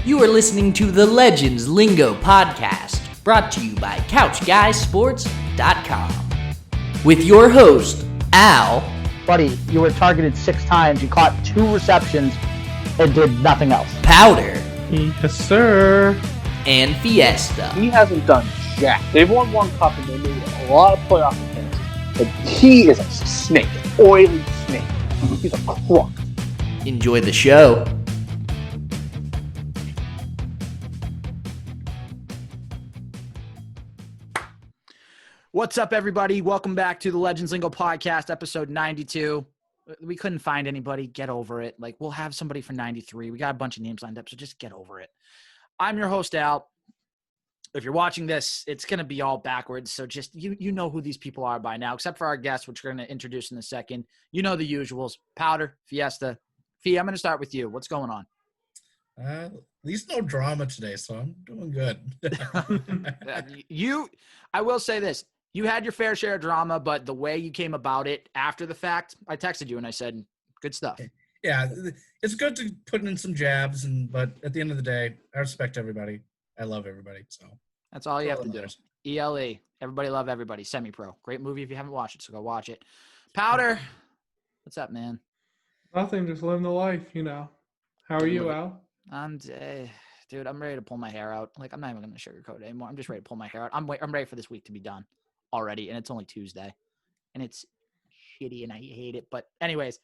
You are listening to the Legends Lingo podcast, brought to you by CouchGuySports.com. With your host, Al. Buddy, you were targeted 6 times, you caught 2 receptions, and did nothing else. Powder. Yes, sir. And Fiesta. He hasn't done jack. They've won one cup and they made a lot of playoff appearances. But he is a snake, oily snake. He's a crook. Enjoy the show. What's up, everybody? Welcome back to the Legends Lingo podcast, episode 92. We couldn't find anybody. Get over it. Like, we'll have somebody for 93. We got a bunch of names lined up, so just get over it. I'm your host, Al. If you're watching this, it's going to be all backwards, so just you know who these people are by now, except for our guests, which we're going to introduce in a second. You know the usuals. Powder, Fiesta. Fee, I'm going to start with you. What's going on? At least no drama today, so I'm doing good. I will say this. You had your fair share of drama, but the way you came about it after the fact, I texted you and I said, good stuff. Yeah, it's good to put in some jabs, but at the end of the day, I respect everybody. I love everybody. So that's all you have to do. ELE. Everybody love everybody. Semi-Pro. Great movie if you haven't watched it, so go watch it. Powder. What's up, man? Nothing, just living the life, you know. How are you, Al? Dude, I'm ready to pull my hair out. Like, I'm not even going to sugarcoat it anymore. I'm just ready to pull my hair out. I'm ready for this week to be done already, and it's only Tuesday, and it's shitty, and I hate it. But anyways,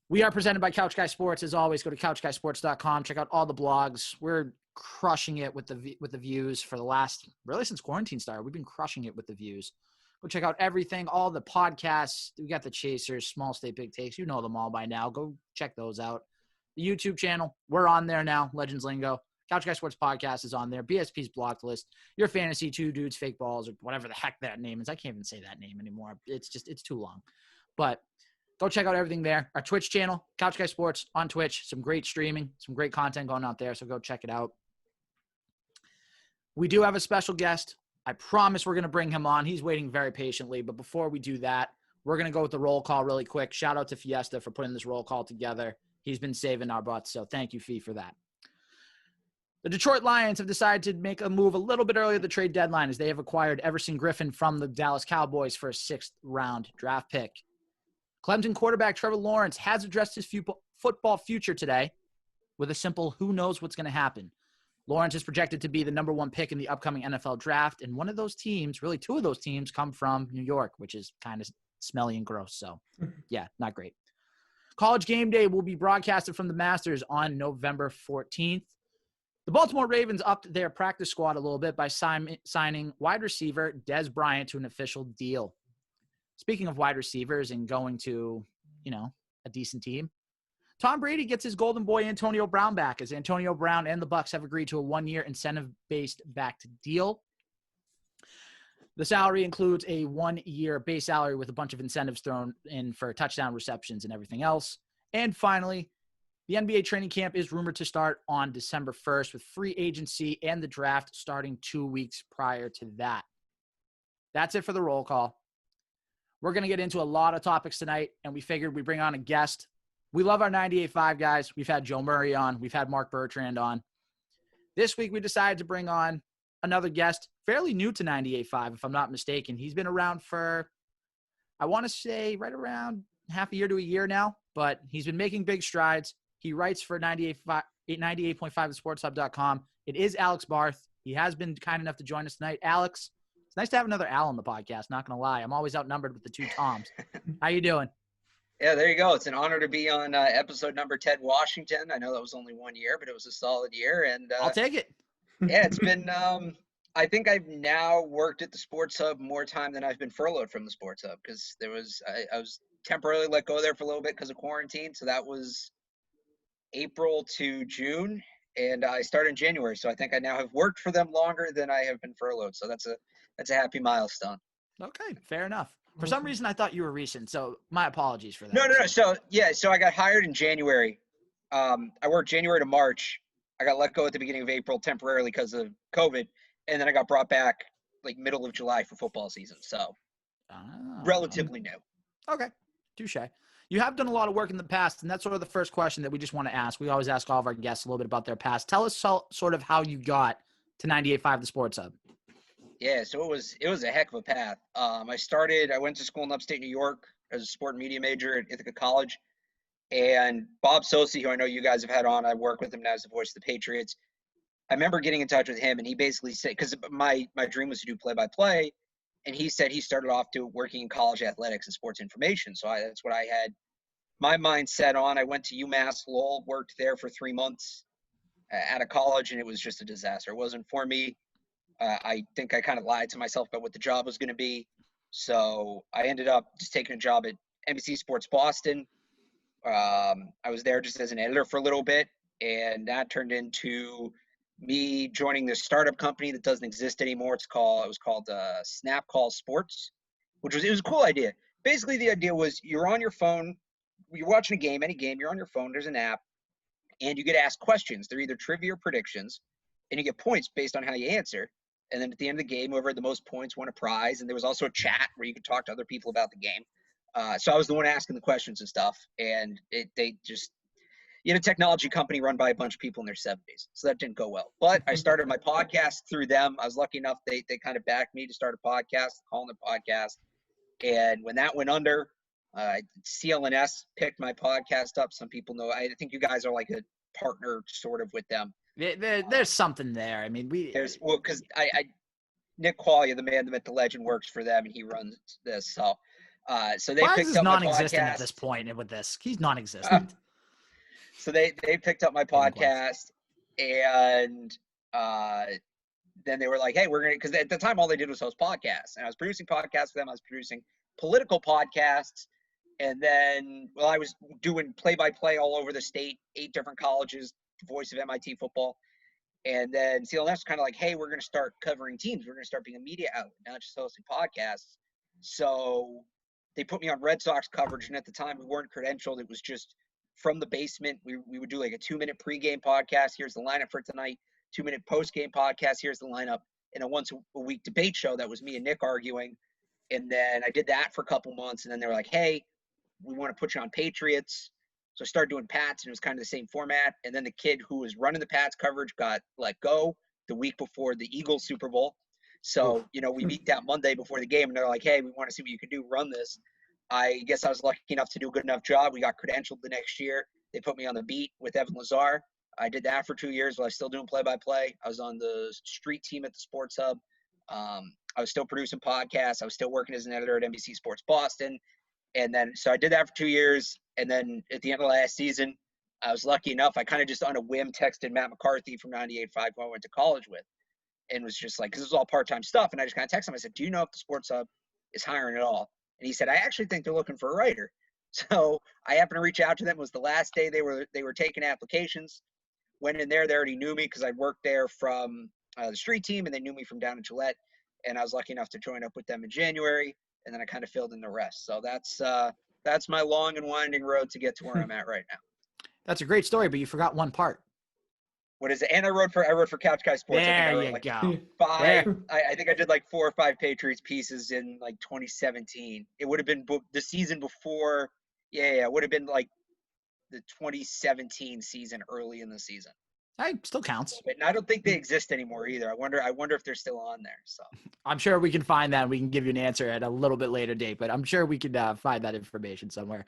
we are presented by Couch Guy Sports. As always, go to CouchGuySports.com. Check out all the blogs. We're crushing it with the views for the last, really since quarantine started. We've been crushing it with the views. Go check out everything, all the podcasts. We got the Chasers, Small State Big Takes. You know them all by now. Go check those out. The YouTube channel, we're on there now, Legends Lingo. Couch Guy Sports Podcast is on there. BSP's blocked list. Your fantasy, 2 dudes, fake balls, or whatever the heck that name is. I can't even say that name anymore. It's too long. But go check out everything there. Our Twitch channel, Couch Guy Sports on Twitch. Some great streaming, some great content going out there, so go check it out. We do have a special guest. I promise we're going to bring him on. He's waiting very patiently. But before we do that, we're going to go with the roll call really quick. Shout out to Fiesta for putting this roll call together. He's been saving our butts, so thank you, Fee, for that. The Detroit Lions have decided to make a move a little bit earlier at the trade deadline as they have acquired Everson Griffin from the Dallas Cowboys for a 6th-round draft pick. Clemson quarterback Trevor Lawrence has addressed his football future today with a simple who knows what's going to happen. Lawrence is projected to be the number 1 pick in the upcoming NFL draft, and one of those teams, really 2 of those teams, come from New York, which is kind of smelly and gross. So, yeah, not great. College Game Day will be broadcasted from the Masters on November 14th. The Baltimore Ravens upped their practice squad a little bit by signing wide receiver Dez Bryant to an official deal. Speaking of wide receivers and going to, a decent team, Tom Brady gets his golden boy Antonio Brown back as Antonio Brown and the Bucs have agreed to a 1-year incentive-based backed deal. The salary includes a 1-year base salary with a bunch of incentives thrown in for touchdown receptions and everything else. And finally, the NBA training camp is rumored to start on December 1st with free agency and the draft starting 2 weeks prior to that. That's it for the roll call. We're going to get into a lot of topics tonight, and we figured we'd bring on a guest. We love our 98.5 guys. We've had Joe Murray on. We've had Mark Bertrand on. This week, we decided to bring on another guest, fairly new to 98.5, if I'm not mistaken. He's been around for, I want to say, right around half a year to a year now, but he's been making big strides. He writes for 98.5thesportshub.com. It is Alex Barth. He has been kind enough to join us tonight. Alex, it's nice to have another Al on the podcast, not going to lie. I'm always outnumbered with the 2 Toms. How you doing? Yeah, there you go. It's an honor to be on episode number 10, Washington. I know that was only 1 year, but it was a solid year. And I'll take it. Yeah, it's been I think I've now worked at the Sports Hub more time than I've been furloughed from the Sports Hub because I was temporarily let go there for a little bit because of quarantine. So that was April to June, and I started in January. So I think I now have worked for them longer than I have been furloughed. So that's a happy milestone. Okay, fair enough. For some reason, I thought you were recent, so my apologies for that. No. So I got hired in January. I worked January to March. I got let go at the beginning of April temporarily because of COVID, and then I got brought back like middle of July for football season. So relatively new. Okay, touche. You have done a lot of work in the past, and that's sort of the first question that we just want to ask. We always ask all of our guests a little bit about their past. Tell us sort of how you got to 98.5 The Sports Hub. Yeah, so it was a heck of a path. I went to school in upstate New York as a sport and media major at Ithaca College. And Bob Sosi, who I know you guys have had on, I work with him now as the voice of the Patriots. I remember getting in touch with him, and he basically said, because my dream was to do play-by-play, and he said he started off working in college athletics and sports information. So that's what I had my mind set on. I went to UMass Lowell, worked there for 3 months out of college, and it was just a disaster. It wasn't for me. I think I kind of lied to myself about what the job was going to be. So I ended up just taking a job at NBC Sports Boston. I was there just as an editor for a little bit, and that turned into me joining this startup company that doesn't exist anymore. It was called Snap Call Sports, it was a cool idea. Basically, the idea was you're on your phone, you're watching a game, any game, you're on your phone, there's an app, and you get asked questions. They're either trivia or predictions, and you get points based on how you answer. And then at the end of the game, whoever had the most points won a prize. And there was also a chat where you could talk to other people about the game. So I was the one asking the questions and stuff. And you had a technology company run by a bunch of people in their 70s. So that didn't go well. But I started my podcast through them. I was lucky enough, they kind of backed me to start a podcast, calling it podcast. And when that went under, CLNS picked my podcast up. Some people know, I think you guys are like a partner sort of with them. There's something there. I mean, because Nick Quaglia, the man, the myth, the legend, works for them, and he runs this. So they picked up my podcast at this point with this. He's non-existent. So they picked up my podcast, and then they were like, "Hey, we're gonna," because at the time all they did was host podcasts, and I was producing podcasts for them. I was producing political podcasts, and then I was doing play-by-play all over the state, 8 different colleges. Voice of MIT football. And then CLNS was kind of like, hey, we're going to start covering teams. We're going to start being a media outlet, not just hosting podcasts. So they put me on Red Sox coverage. And at the time, we weren't credentialed. It was just from the basement. We would do like a 2-minute pregame podcast. Here's the lineup for tonight. 2-minute postgame podcast. Here's the lineup. And a once a week debate show that was me and Nick arguing. And then I did that for a couple months. And then they were like, hey, we want to put you on Patriots. So I started doing Pats, and it was kind of the same format. And then the kid who was running the Pats coverage got let go the week before the Eagles Super Bowl. So, we meet that Monday before the game, and they're like, hey, we want to see what you can do, run this. I guess I was lucky enough to do a good enough job. We got credentialed the next year. They put me on the beat with Evan Lazar. I did that for 2 years while I was still doing play-by-play. I was on the street team at the Sports Hub. I was still producing podcasts. I was still working as an editor at NBC Sports Boston. And then, so I did that for 2 years. And then at the end of last season, I was lucky enough. I kind of just on a whim texted Matt McCarthy from 98.5, who I went to college with, and was just like, because it was all part-time stuff. And I just kind of texted him. I said, do you know if the Sports Hub is hiring at all? And he said, I actually think they're looking for a writer. So I happened to reach out to them. It was the last day they were taking applications. Went in there. They already knew me because I worked there from the street team, and they knew me from down in Gillette. And I was lucky enough to join up with them in January. And then I kind of filled in the rest. So that's my long and winding road to get to where I'm at right now. That's a great story, but you forgot one part. What is it? And I wrote for Couch Guy Sports. There you go. 5. I think I did like 4 or 5 Patriots pieces in like 2017. It would have been the season before. Yeah. It would have been like the 2017 season, early in the season. Hey, still counts. And I don't think they exist anymore either. I wonder if they're still on there. So I'm sure we can find that. And we can give you an answer at a little bit later date, but I'm sure we could find that information somewhere.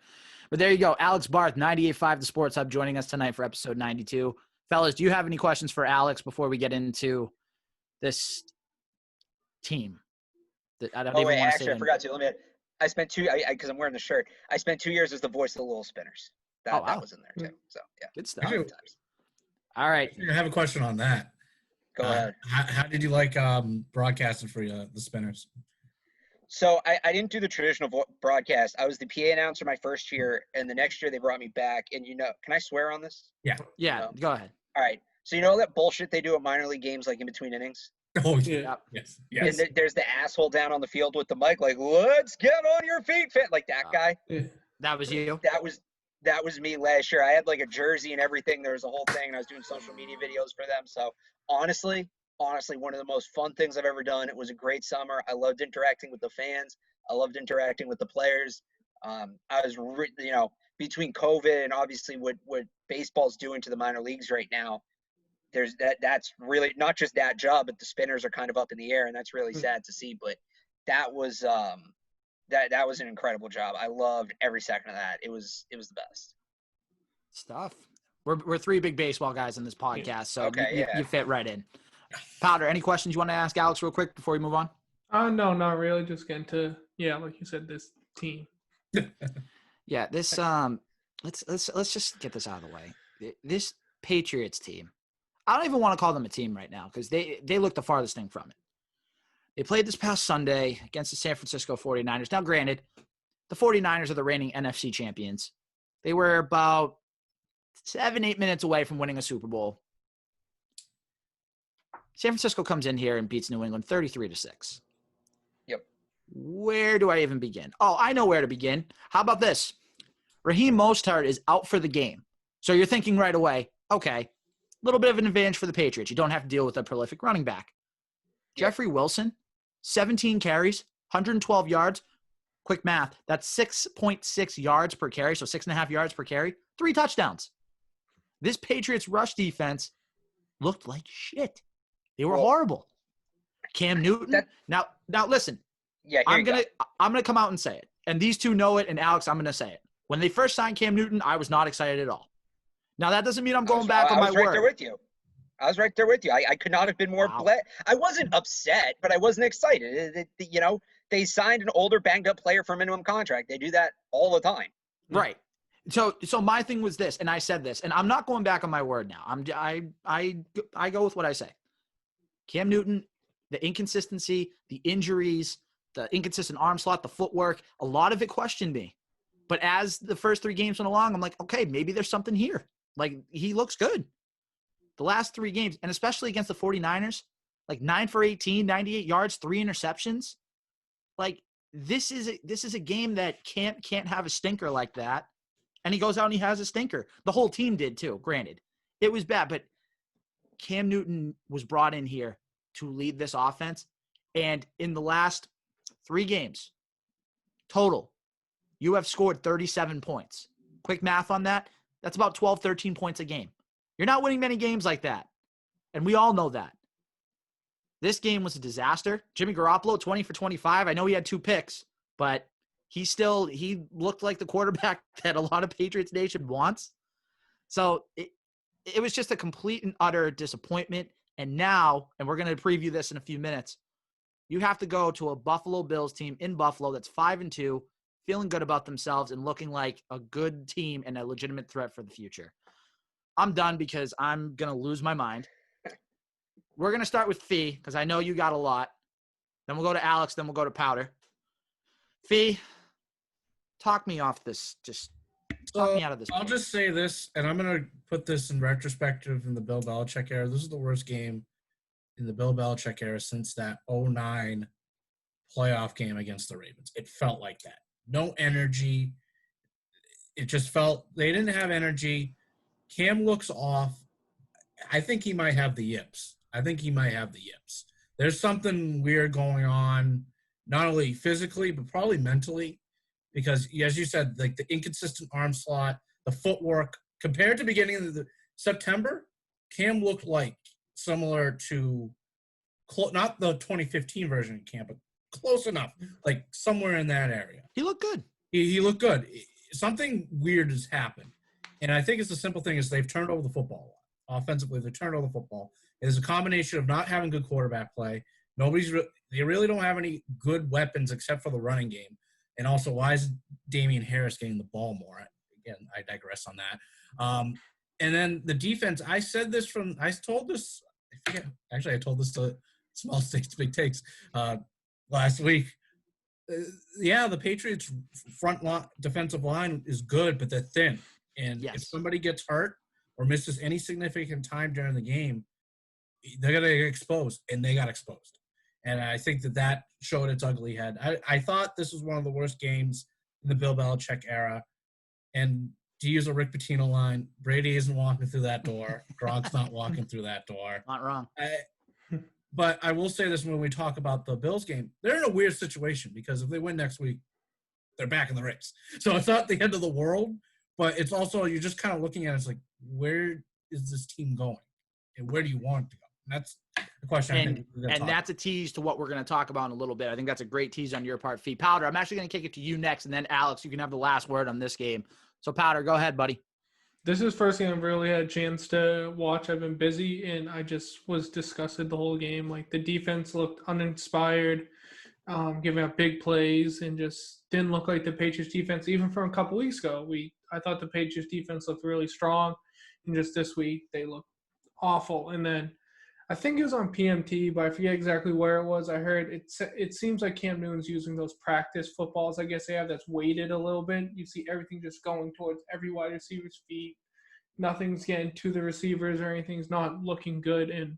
But there you go. Alex Barth, 98.5 The Sports Hub, joining us tonight for episode 92. Fellas, do you have any questions for Alex before we get into this team? I forgot to. I spent 2 because I'm wearing the shirt. I spent 2 years as the voice of the Little Spinners. That was in there too. So yeah, good stuff. All right. I have a question on that. Go ahead. How did you like broadcasting for the Spinners? So I didn't do the traditional broadcast. I was the PA announcer my first year, and the next year they brought me back. And can I swear on this? Yeah. Yeah. Go ahead. All right. So all that bullshit they do at minor league games, like in between innings? Oh, yeah. Yes. And there's the asshole down on the field with the mic, like, let's get on your feet, fit. Like that guy. That was you? That was me last year. I had like a jersey and everything. There was a whole thing, and I was doing social media videos for them. So honestly, one of the most fun things I've ever done. It was a great summer. I loved interacting with the fans. I loved interacting with the players. I was, between COVID and obviously what baseball's doing to the minor leagues right now, that's really not just that job, but the spinners are kind of up in the air, and that's really sad to see. But that was that was an incredible job. I loved every second of that. It was the best stuff. We're three big baseball guys in this podcast, so okay, you fit right in. Powder, any questions you want to ask Alex real quick before we move on? No, not really. Just getting to like you said, this team. Yeah, this let's just get this out of the way. This Patriots team, I don't even want to call them a team right now because they look the farthest thing from it. They played this past Sunday against the San Francisco 49ers. Now, granted, the 49ers are the reigning NFC champions. They were about 7-8 minutes away from winning a Super Bowl. San Francisco comes in here and beats New England 33-6. Yep. Where do I even begin? Oh, I know where to begin. How about this? Raheem Mostert is out for the game. So you're thinking right away, okay, a little bit of an advantage for the Patriots. You don't have to deal with a prolific running back. Yep. Jeffrey Wilson, 17 carries, 112 yards. Quick math, that's 6.6 yards per carry, so 6.5 yards per carry, 3 touchdowns. This Patriots rush defense looked like shit. They were horrible. Cam Newton. Now listen. Yeah, I'm gonna come out and say it. And these two know it, and Alex, I'm gonna say it. When they first signed Cam Newton, I was not excited at all. Now that doesn't mean I'm going back on my word. I was right there with you. I could not have been more I wasn't upset, but I wasn't excited. They signed an older, banged-up player for a minimum contract. They do that all the time. Right. So my thing was this, and I said this, and I'm not going back on my word now. I go with what I say. Cam Newton, the inconsistency, the injuries, the inconsistent arm slot, the footwork, a lot of it questioned me. But as the first 3 games went along, I'm like, okay, maybe there's something here. Like, he looks good. The last 3 games, and especially against the 49ers, like 9 for 18, 98 yards, 3 interceptions. Like, this is a game that can't have a stinker like that. And he goes out and he has a stinker. The whole team did too, granted. It was bad, but Cam Newton was brought in here to lead this offense. And in the last 3 games, total, you have scored 37 points. Quick math on that, that's about 12, 13 points a game. You're not winning many games like that. And we all know that. This game was a disaster. Jimmy Garoppolo, 20 for 25. I know he had 2 picks, but he looked like the quarterback that a lot of Patriots Nation wants. So it was just a complete and utter disappointment. And now, and we're going to preview this in a few minutes, you have to go to a Buffalo Bills team in Buffalo that's 5-2, feeling good about themselves and looking like a good team and a legitimate threat for the future. I'm done because I'm going to lose my mind. We're going to start with Fee because I know you got a lot. Then we'll go to Alex. Then we'll go to Powder. Fee, talk me off this. Just talk me out of this. I'll just say this, and I'm going to put this in retrospective in the Bill Belichick era. This is the worst game in the Bill Belichick era since that 2009 playoff game against the Ravens. It felt like that. No energy. It just felt they didn't have energy. Cam looks off. I think he might have the yips. There's something weird going on, not only physically, but probably mentally, because as you said, like the inconsistent arm slot, the footwork, compared to beginning of the September, Cam looked like similar to, not the 2015 version of Cam, but close enough, like somewhere in that area. He looked good. He looked good. Something weird has happened. And I think it's the simple thing is they've turned over the football a lot. Offensively, they've turned over the football. It is a combination of not having good quarterback play. They really don't have any good weapons except for the running game. And also, why is Damian Harris getting the ball more? Again, I digress on that. And then the defense, I told this to Small States, Big Takes last week. The Patriots' front line, defensive line is good, but they're thin. And if somebody gets hurt or misses any significant time during the game, they're going to get exposed, and they got exposed. And I think that showed its ugly head. I thought this was one of the worst games in the Bill Belichick era. And to use a Rick Pitino line, Brady isn't walking through that door. Gronk's not walking through that door. Not wrong. But I will say this when we talk about the Bills game. They're in a weird situation because if they win next week, they're back in the race. So it's not the end of the world, but it's also you're just kind of looking at it, it's like, where is this team going, and where do you want it to go? And that's the question. And that's a tease to what we're going to talk about in a little bit. I think that's a great tease on your part, Fee. Powder, I'm actually going to kick it to you next, and then Alex, you can have the last word on this game. So Powder, go ahead, buddy. This is the first game I've really had a chance to watch. I've been busy, and I just was disgusted the whole game. Like, the defense looked uninspired, giving up big plays, and just didn't look like the Patriots defense. Even from a couple weeks ago, I thought the Patriots defense looked really strong, and just this week they looked awful. And then I think it was on PMT, but I forget exactly where it was. I heard it seems like Cam Newton's using those practice footballs, I guess they have, that's weighted a little bit. You see everything just going towards every wide receiver's feet. Nothing's getting to the receivers or anything's not looking good. And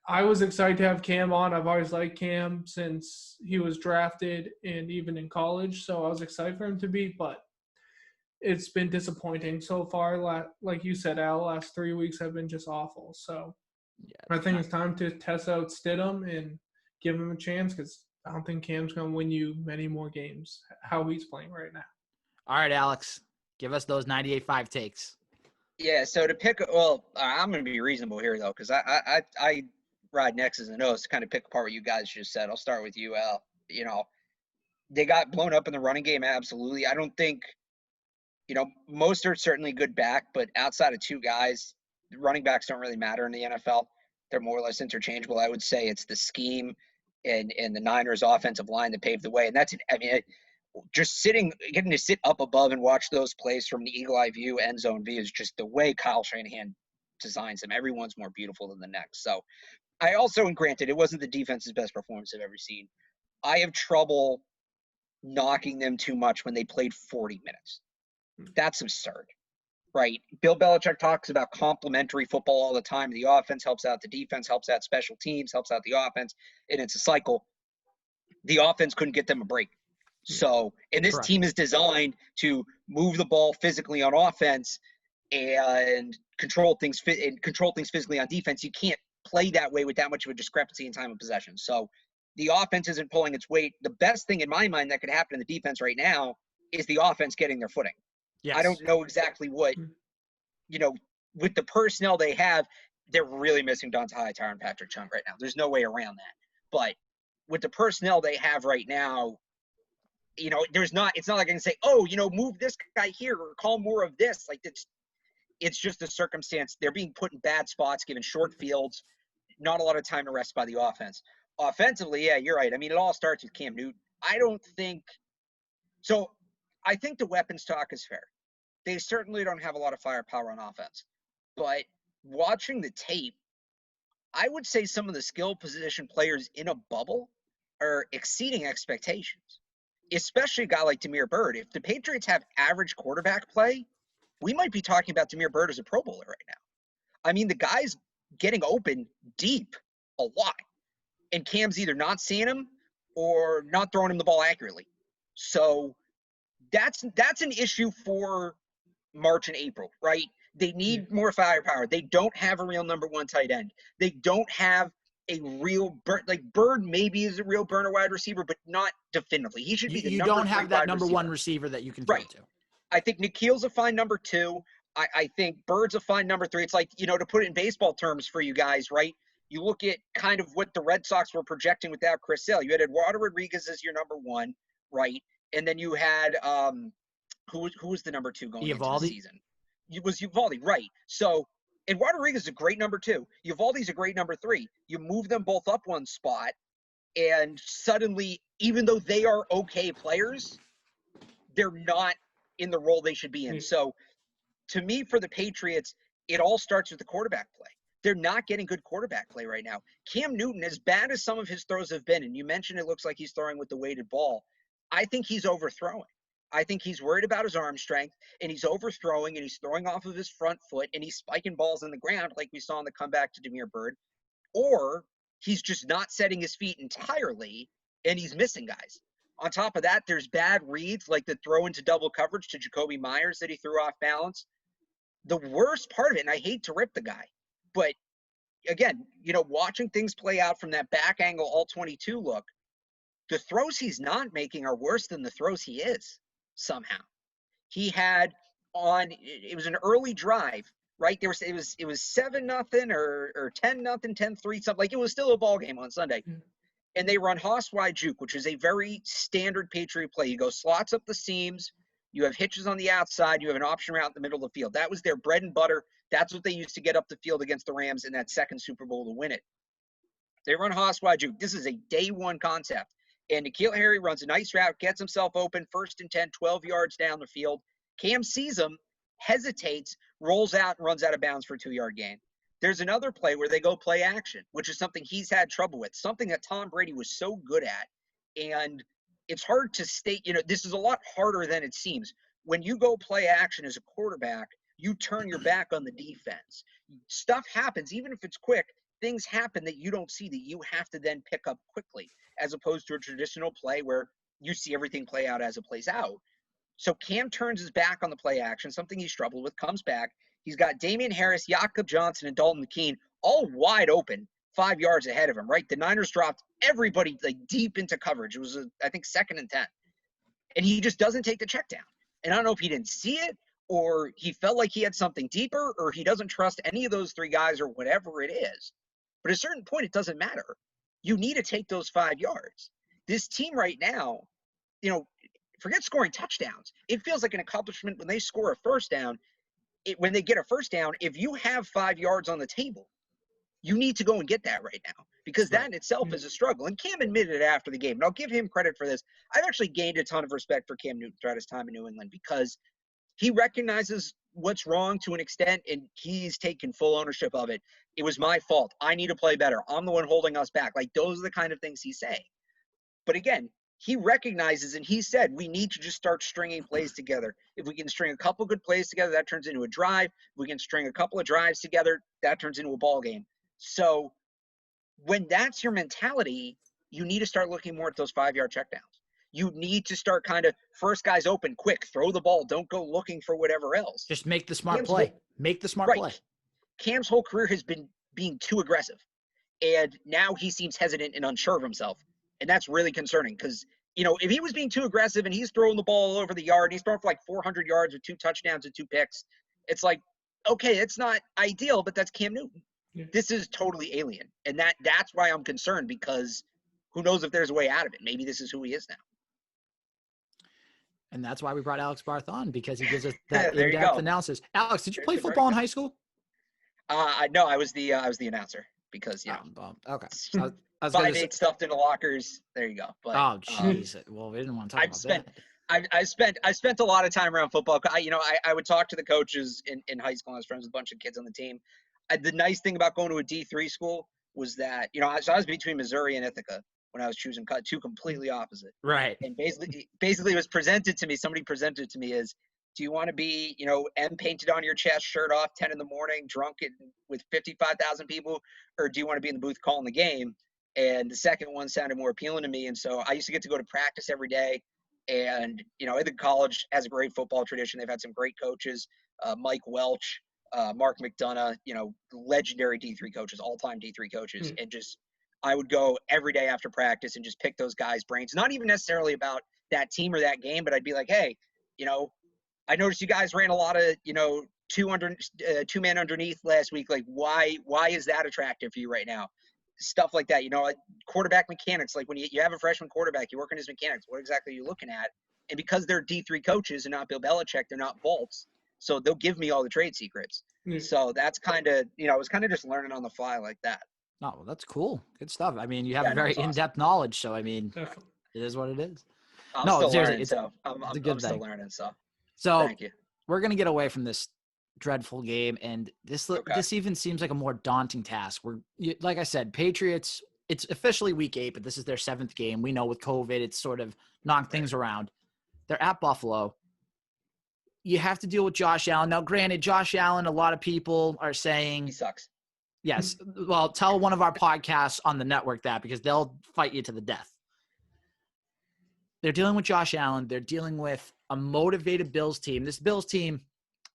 I was excited to have Cam on. I've always liked Cam since he was drafted and even in college, so I was excited for him to be, but it's been disappointing so far. Like you said, Al, last 3 weeks have been just awful. So I think it's time to test out Stidham and give him a chance, because I don't think Cam's going to win you many more games how he's playing right now. All right, Alex, give us those 98.5 takes. Yeah, so to pick – well, I'm going to be reasonable here, though, because I ride X's and O's to kind of pick apart what you guys just said. I'll start with you, Al. You know, they got blown up in the running game, absolutely. I don't think – you know, Mostert's certainly good back, but outside of two guys, running backs don't really matter in the NFL. They're more or less interchangeable. I would say it's the scheme and the Niners offensive line that paved the way. And that's – I mean, just getting to sit up above and watch those plays from the eagle eye view, end zone view, is just the way Kyle Shanahan designs them. Everyone's more beautiful than the next. So I also, and granted, it wasn't the defense's best performance I've ever seen. I have trouble knocking them too much when they played 40 minutes. That's absurd, right? Bill Belichick talks about complementary football all the time. The offense helps out the defense, helps out special teams, helps out the offense, and it's a cycle. The offense couldn't get them a break. So, and this team is designed to move the ball physically on offense and control things physically on defense. You can't play that way with that much of a discrepancy in time of possession. So the offense isn't pulling its weight. The best thing in my mind that could happen in the defense right now is the offense getting their footing. Yes. I don't know exactly what, you know, with the personnel they have, they're really missing Dante Hightower and Patrick Chung right now. There's no way around that. But with the personnel they have right now, you know, it's not like I can say, oh, you know, move this guy here or call more of this. Like, it's just a circumstance. They're being put in bad spots, given short fields, not a lot of time to rest by the offense. Offensively, yeah, you're right. I mean, it all starts with Cam Newton. I think the weapons talk is fair. They certainly don't have a lot of firepower on offense. But watching the tape, I would say some of the skill position players in a bubble are exceeding expectations, especially a guy like Damiere Byrd. If the Patriots have average quarterback play, we might be talking about Damiere Byrd as a Pro Bowler right now. I mean, the guy's getting open deep a lot, and Cam's either not seeing him or not throwing him the ball accurately. So that's an issue for March and April, right? They need more firepower. They don't have a real number one tight end. They don't have a real Byrd maybe is a real burner wide receiver, but not definitively. He should be the number one. You don't have that number one receiver that you can throw to. I think Nikhil's a fine number two. I think Bird's a fine number three. It's like, you know, to put it in baseball terms for you guys, right? You look at kind of what the Red Sox were projecting without Chris Sale. You had Eduardo Rodriguez as your number one, right? And then you had who was the number two going into the season? It was Uvalde, right? So Eduardo Rodriguez is a great number two. Uvalde's a great number three. You move them both up one spot, and suddenly, even though they are okay players, they're not in the role they should be in. So to me, for the Patriots, it all starts with the quarterback play. They're not getting good quarterback play right now. Cam Newton, as bad as some of his throws have been, and you mentioned it looks like he's throwing with the weighted ball, I think he's overthrowing. I think he's worried about his arm strength, and he's overthrowing, and he's throwing off of his front foot, and he's spiking balls in the ground like we saw in the comeback to Damiere Byrd. Or he's just not setting his feet entirely, and he's missing guys. On top of that, there's bad reads, like the throw into double coverage to Jacoby Myers that he threw off balance. The worst part of it, and I hate to rip the guy, but again, you know, watching things play out from that back angle all 22 look, The throws he's not making are worse than the throws he is somehow. He had it was an early drive, right? It was 7-0 or 10-0, 10-3, something like it was still a ball game on Sunday. And they run Haas wide juke, which is a very standard Patriot play. You go slots up the seams, you have hitches on the outside, you have an option route in the middle of the field. That was their bread and butter. That's what they used to get up the field against the Rams in that second Super Bowl to win it. They run Haas wide juke. This is a day one concept. And N'Keal Harry runs a nice route, gets himself open, 1st and 10, 12 yards down the field. Cam sees him, hesitates, rolls out, and runs out of bounds for a 2-yard gain. There's another play where they go play action, which is something he's had trouble with, something that Tom Brady was so good at. And it's hard to state, this is a lot harder than it seems. When you go play action as a quarterback, you turn your back on the defense. Stuff happens, even if it's quick, things happen that you don't see that you have to then pick up quickly, as opposed to a traditional play where you see everything play out as it plays out. So Cam turns his back on the play action, something he struggled with, comes back. He's got Damian Harris, Jakob Johnson, and Dalton McKean all wide open 5 yards ahead of him, right? The Niners dropped everybody deep into coverage. It was, I think, 2nd and 10. And he just doesn't take the check down. And I don't know if he didn't see it or he felt like he had something deeper or he doesn't trust any of those 3 guys or whatever it is. But at a certain point, it doesn't matter. You need to take those 5 yards. This team right now, forget scoring touchdowns. It feels like an accomplishment when they score a first down. When they get a first down, if you have 5 yards on the table, you need to go and get that right now because that in itself is a struggle. And Cam admitted it after the game, and I'll give him credit for this. I've actually gained a ton of respect for Cam Newton throughout his time in New England because he recognizes what's wrong to an extent, and he's taken full ownership of it. It was my fault. I need to play better. I'm the one holding us back. Like, those are the kind of things he's saying. But again, he recognizes, and he said, we need to just start stringing plays together. If we can string a couple good plays together, that turns into a drive. If we can string a couple of drives together, that turns into a ball game. So when that's your mentality, you need to start looking more at those 5-yard checkdowns. You need to start kind of first guys open, quick, throw the ball. Don't go looking for whatever else. Just make the smart play. Make the smart play. Cam's whole career has been being too aggressive. And now he seems hesitant and unsure of himself. And that's really concerning because, if he was being too aggressive and he's throwing the ball all over the yard, he's throwing for like 400 yards with 2 touchdowns and 2 picks. It's like, okay, it's not ideal, but that's Cam Newton. Yeah. This is totally alien. And that's why I'm concerned because who knows if there's a way out of it. Maybe this is who he is now. And that's why we brought Alex Barth on because he gives us that in-depth analysis. Alex, did you play football in high school? No, I was the announcer because, okay. 5'8" stuffed into lockers. There you go. But, jeez. Well, we didn't want to talk about that. I spent a lot of time around football. I would talk to the coaches in high school. I was friends with a bunch of kids on the team. The nice thing about going to a D3 school was that, so I was between Missouri and Ithaca when I was choosing 2 completely opposite. Right. And basically it was presented to me. Somebody presented it to me as, do you want to be, M painted on your chest, shirt off, 10 in the morning, drunk with 55,000 people, or do you want to be in the booth calling the game? And the second one sounded more appealing to me. And so I used to get to go to practice every day. And, I think college has a great football tradition. They've had some great coaches, Mike Welch, Mark McDonough, legendary D3 coaches, all-time D3 coaches. And I would go every day after practice and just pick those guys' brains. Not even necessarily about that team or that game, but I'd be like, hey, I noticed you guys ran a lot of, 2-man underneath last week. Like, why is that attractive for you right now? Stuff like that, quarterback mechanics. Like when you have a freshman quarterback, you work on his mechanics. What exactly are you looking at? And because they're D3 coaches and not Bill Belichick, they're not vaults. So they'll give me all the trade secrets. So that's kind of, it was kind of just learning on the fly like that. Oh, well, that's cool. Good stuff. I mean, you have a very in-depth knowledge. So, I mean, Definitely. It is what it is. I'm still learning, so I'm still learning. So thank you. We're going to get away from this dreadful game, and this even seems like a more daunting task. Like I said, Patriots, it's officially week 8, but this is their 7th game. We know with COVID, it's sort of knocked things around. They're at Buffalo. You have to deal with Josh Allen. Now, granted, Josh Allen, a lot of people are saying he sucks. Yes. Well, tell one of our podcasts on the network that because they'll fight you to the death. They're dealing with Josh Allen. They're dealing with a motivated Bills team. This Bills team,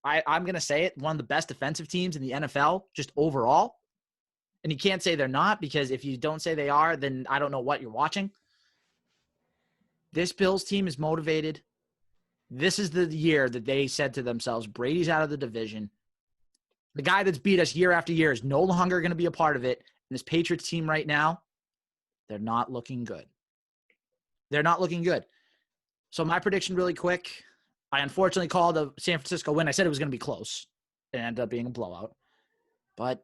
I'm going to say it, one of the best defensive teams in the NFL, just overall. And you can't say they're not because if you don't say they are, then I don't know what you're watching. This Bills team is motivated. This is the year that they said to themselves, Brady's out of the division. The guy that's beat us year after year is no longer going to be a part of it. And this Patriots team right now, they're not looking good. They're not looking good. So my prediction really quick, I unfortunately called a San Francisco win. I said it was going to be close. It ended up being a blowout. But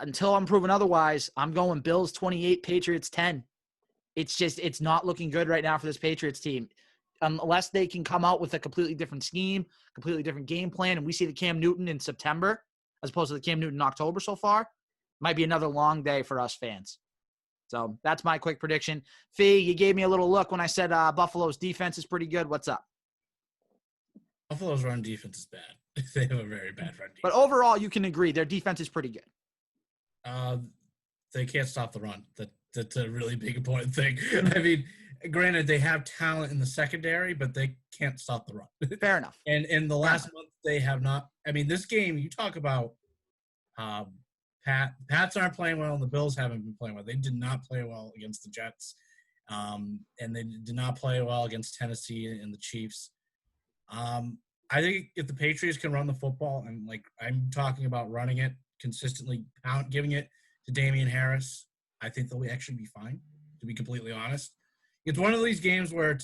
until I'm proven otherwise, I'm going Bills 28, Patriots 10. It's not looking good right now for this Patriots team. Unless they can come out with a completely different scheme, completely different game plan, and we see the Cam Newton in September as opposed to the Cam Newton in October so far, might be another long day for us fans. So that's my quick prediction. Fee, you gave me a little look when I said Buffalo's defense is pretty good. What's up? Buffalo's run defense is bad. They have a very bad run defense. But overall, you can agree their defense is pretty good. They can't stop the run. That's a really big important thing. I mean, granted, they have talent in the secondary, but they can't stop the run. Fair enough. And in the last month, they have not. I mean, this game, you talk about Pats aren't playing well, and the Bills haven't been playing well. They did not play well against the Jets, and they did not play well against Tennessee and the Chiefs. I think if the Patriots can run the football, and like I'm talking about running it consistently, giving it to Damian Harris, I think they'll actually be fine, to be completely honest. It's one of these games where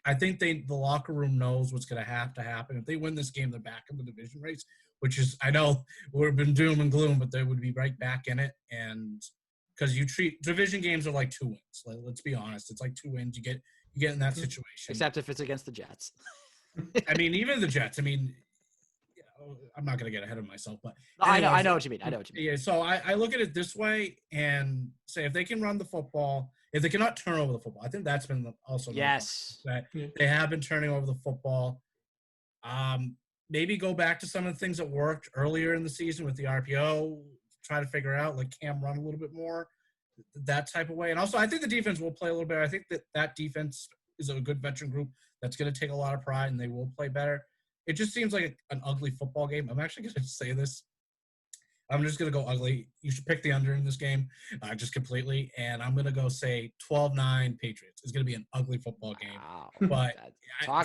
I think the locker room knows what's going to have to happen. If they win this game, they're back in the division race, which is, I know we've been doom and gloom, but they would be right back in it. And because you treat division games are like 2 wins. Let's be honest. It's like 2 wins. You get in that situation. Except if it's against the Jets. I mean, even the Jets, I mean, I'm not going to get ahead of myself, but anyways, I know what you mean. Yeah, so I look at it this way and say if they can run the football, if they cannot turn over the football, I think that's been also yes that they have been turning over the football. Maybe go back to some of the things that worked earlier in the season with the RPO, try to figure out like Cam run a little bit more, that type of way. And also, I think the defense will play a little better. I think that defense is a good veteran group that's going to take a lot of pride, and they will play better. It just seems like an ugly football game. I'm actually going to say this. I'm just going to go ugly. You should pick the under in this game, just completely. And I'm going to go say 12-9 Patriots. It's going to be an ugly football game. Wow. But I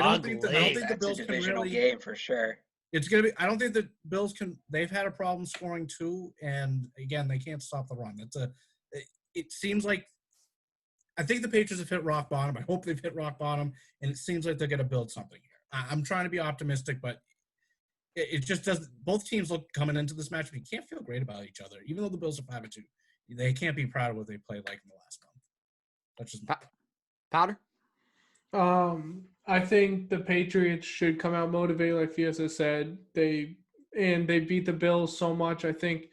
don't think the Bills can really game for sure. It's going to be. I don't think the Bills can. They've had a problem scoring too, and again, they can't stop the run. It seems like. I think the Patriots have hit rock bottom. I hope they've hit rock bottom, and it seems like they're going to build something here. I'm trying to be optimistic, but it just doesn't. Both teams look coming into this match, but you can't feel great about each other. Even though the Bills are 5-2, they can't be proud of what they played like in the last month. That's just Powder. I think the Patriots should come out motivated, like Fiesta said. They beat the Bills so much. I think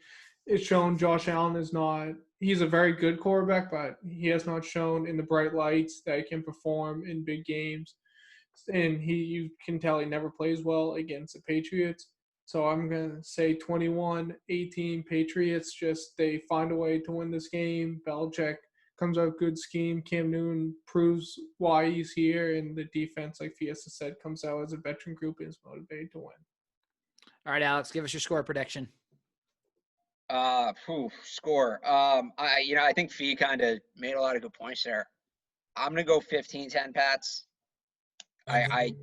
it's shown Josh Allen is not. He's a very good quarterback, but he has not shown in the bright lights that he can perform in big games. And you can tell he never plays well against the Patriots. So I'm going to say 21-18 Patriots. Just they find a way to win this game. Belichick comes out with good scheme. Cam Newton proves why he's here. And the defense, like Fiesta said, comes out as a veteran group and is motivated to win. All right, Alex, give us your score prediction. Score. I think Fee kind of made a lot of good points there. I'm gonna go 15-10 Pats. I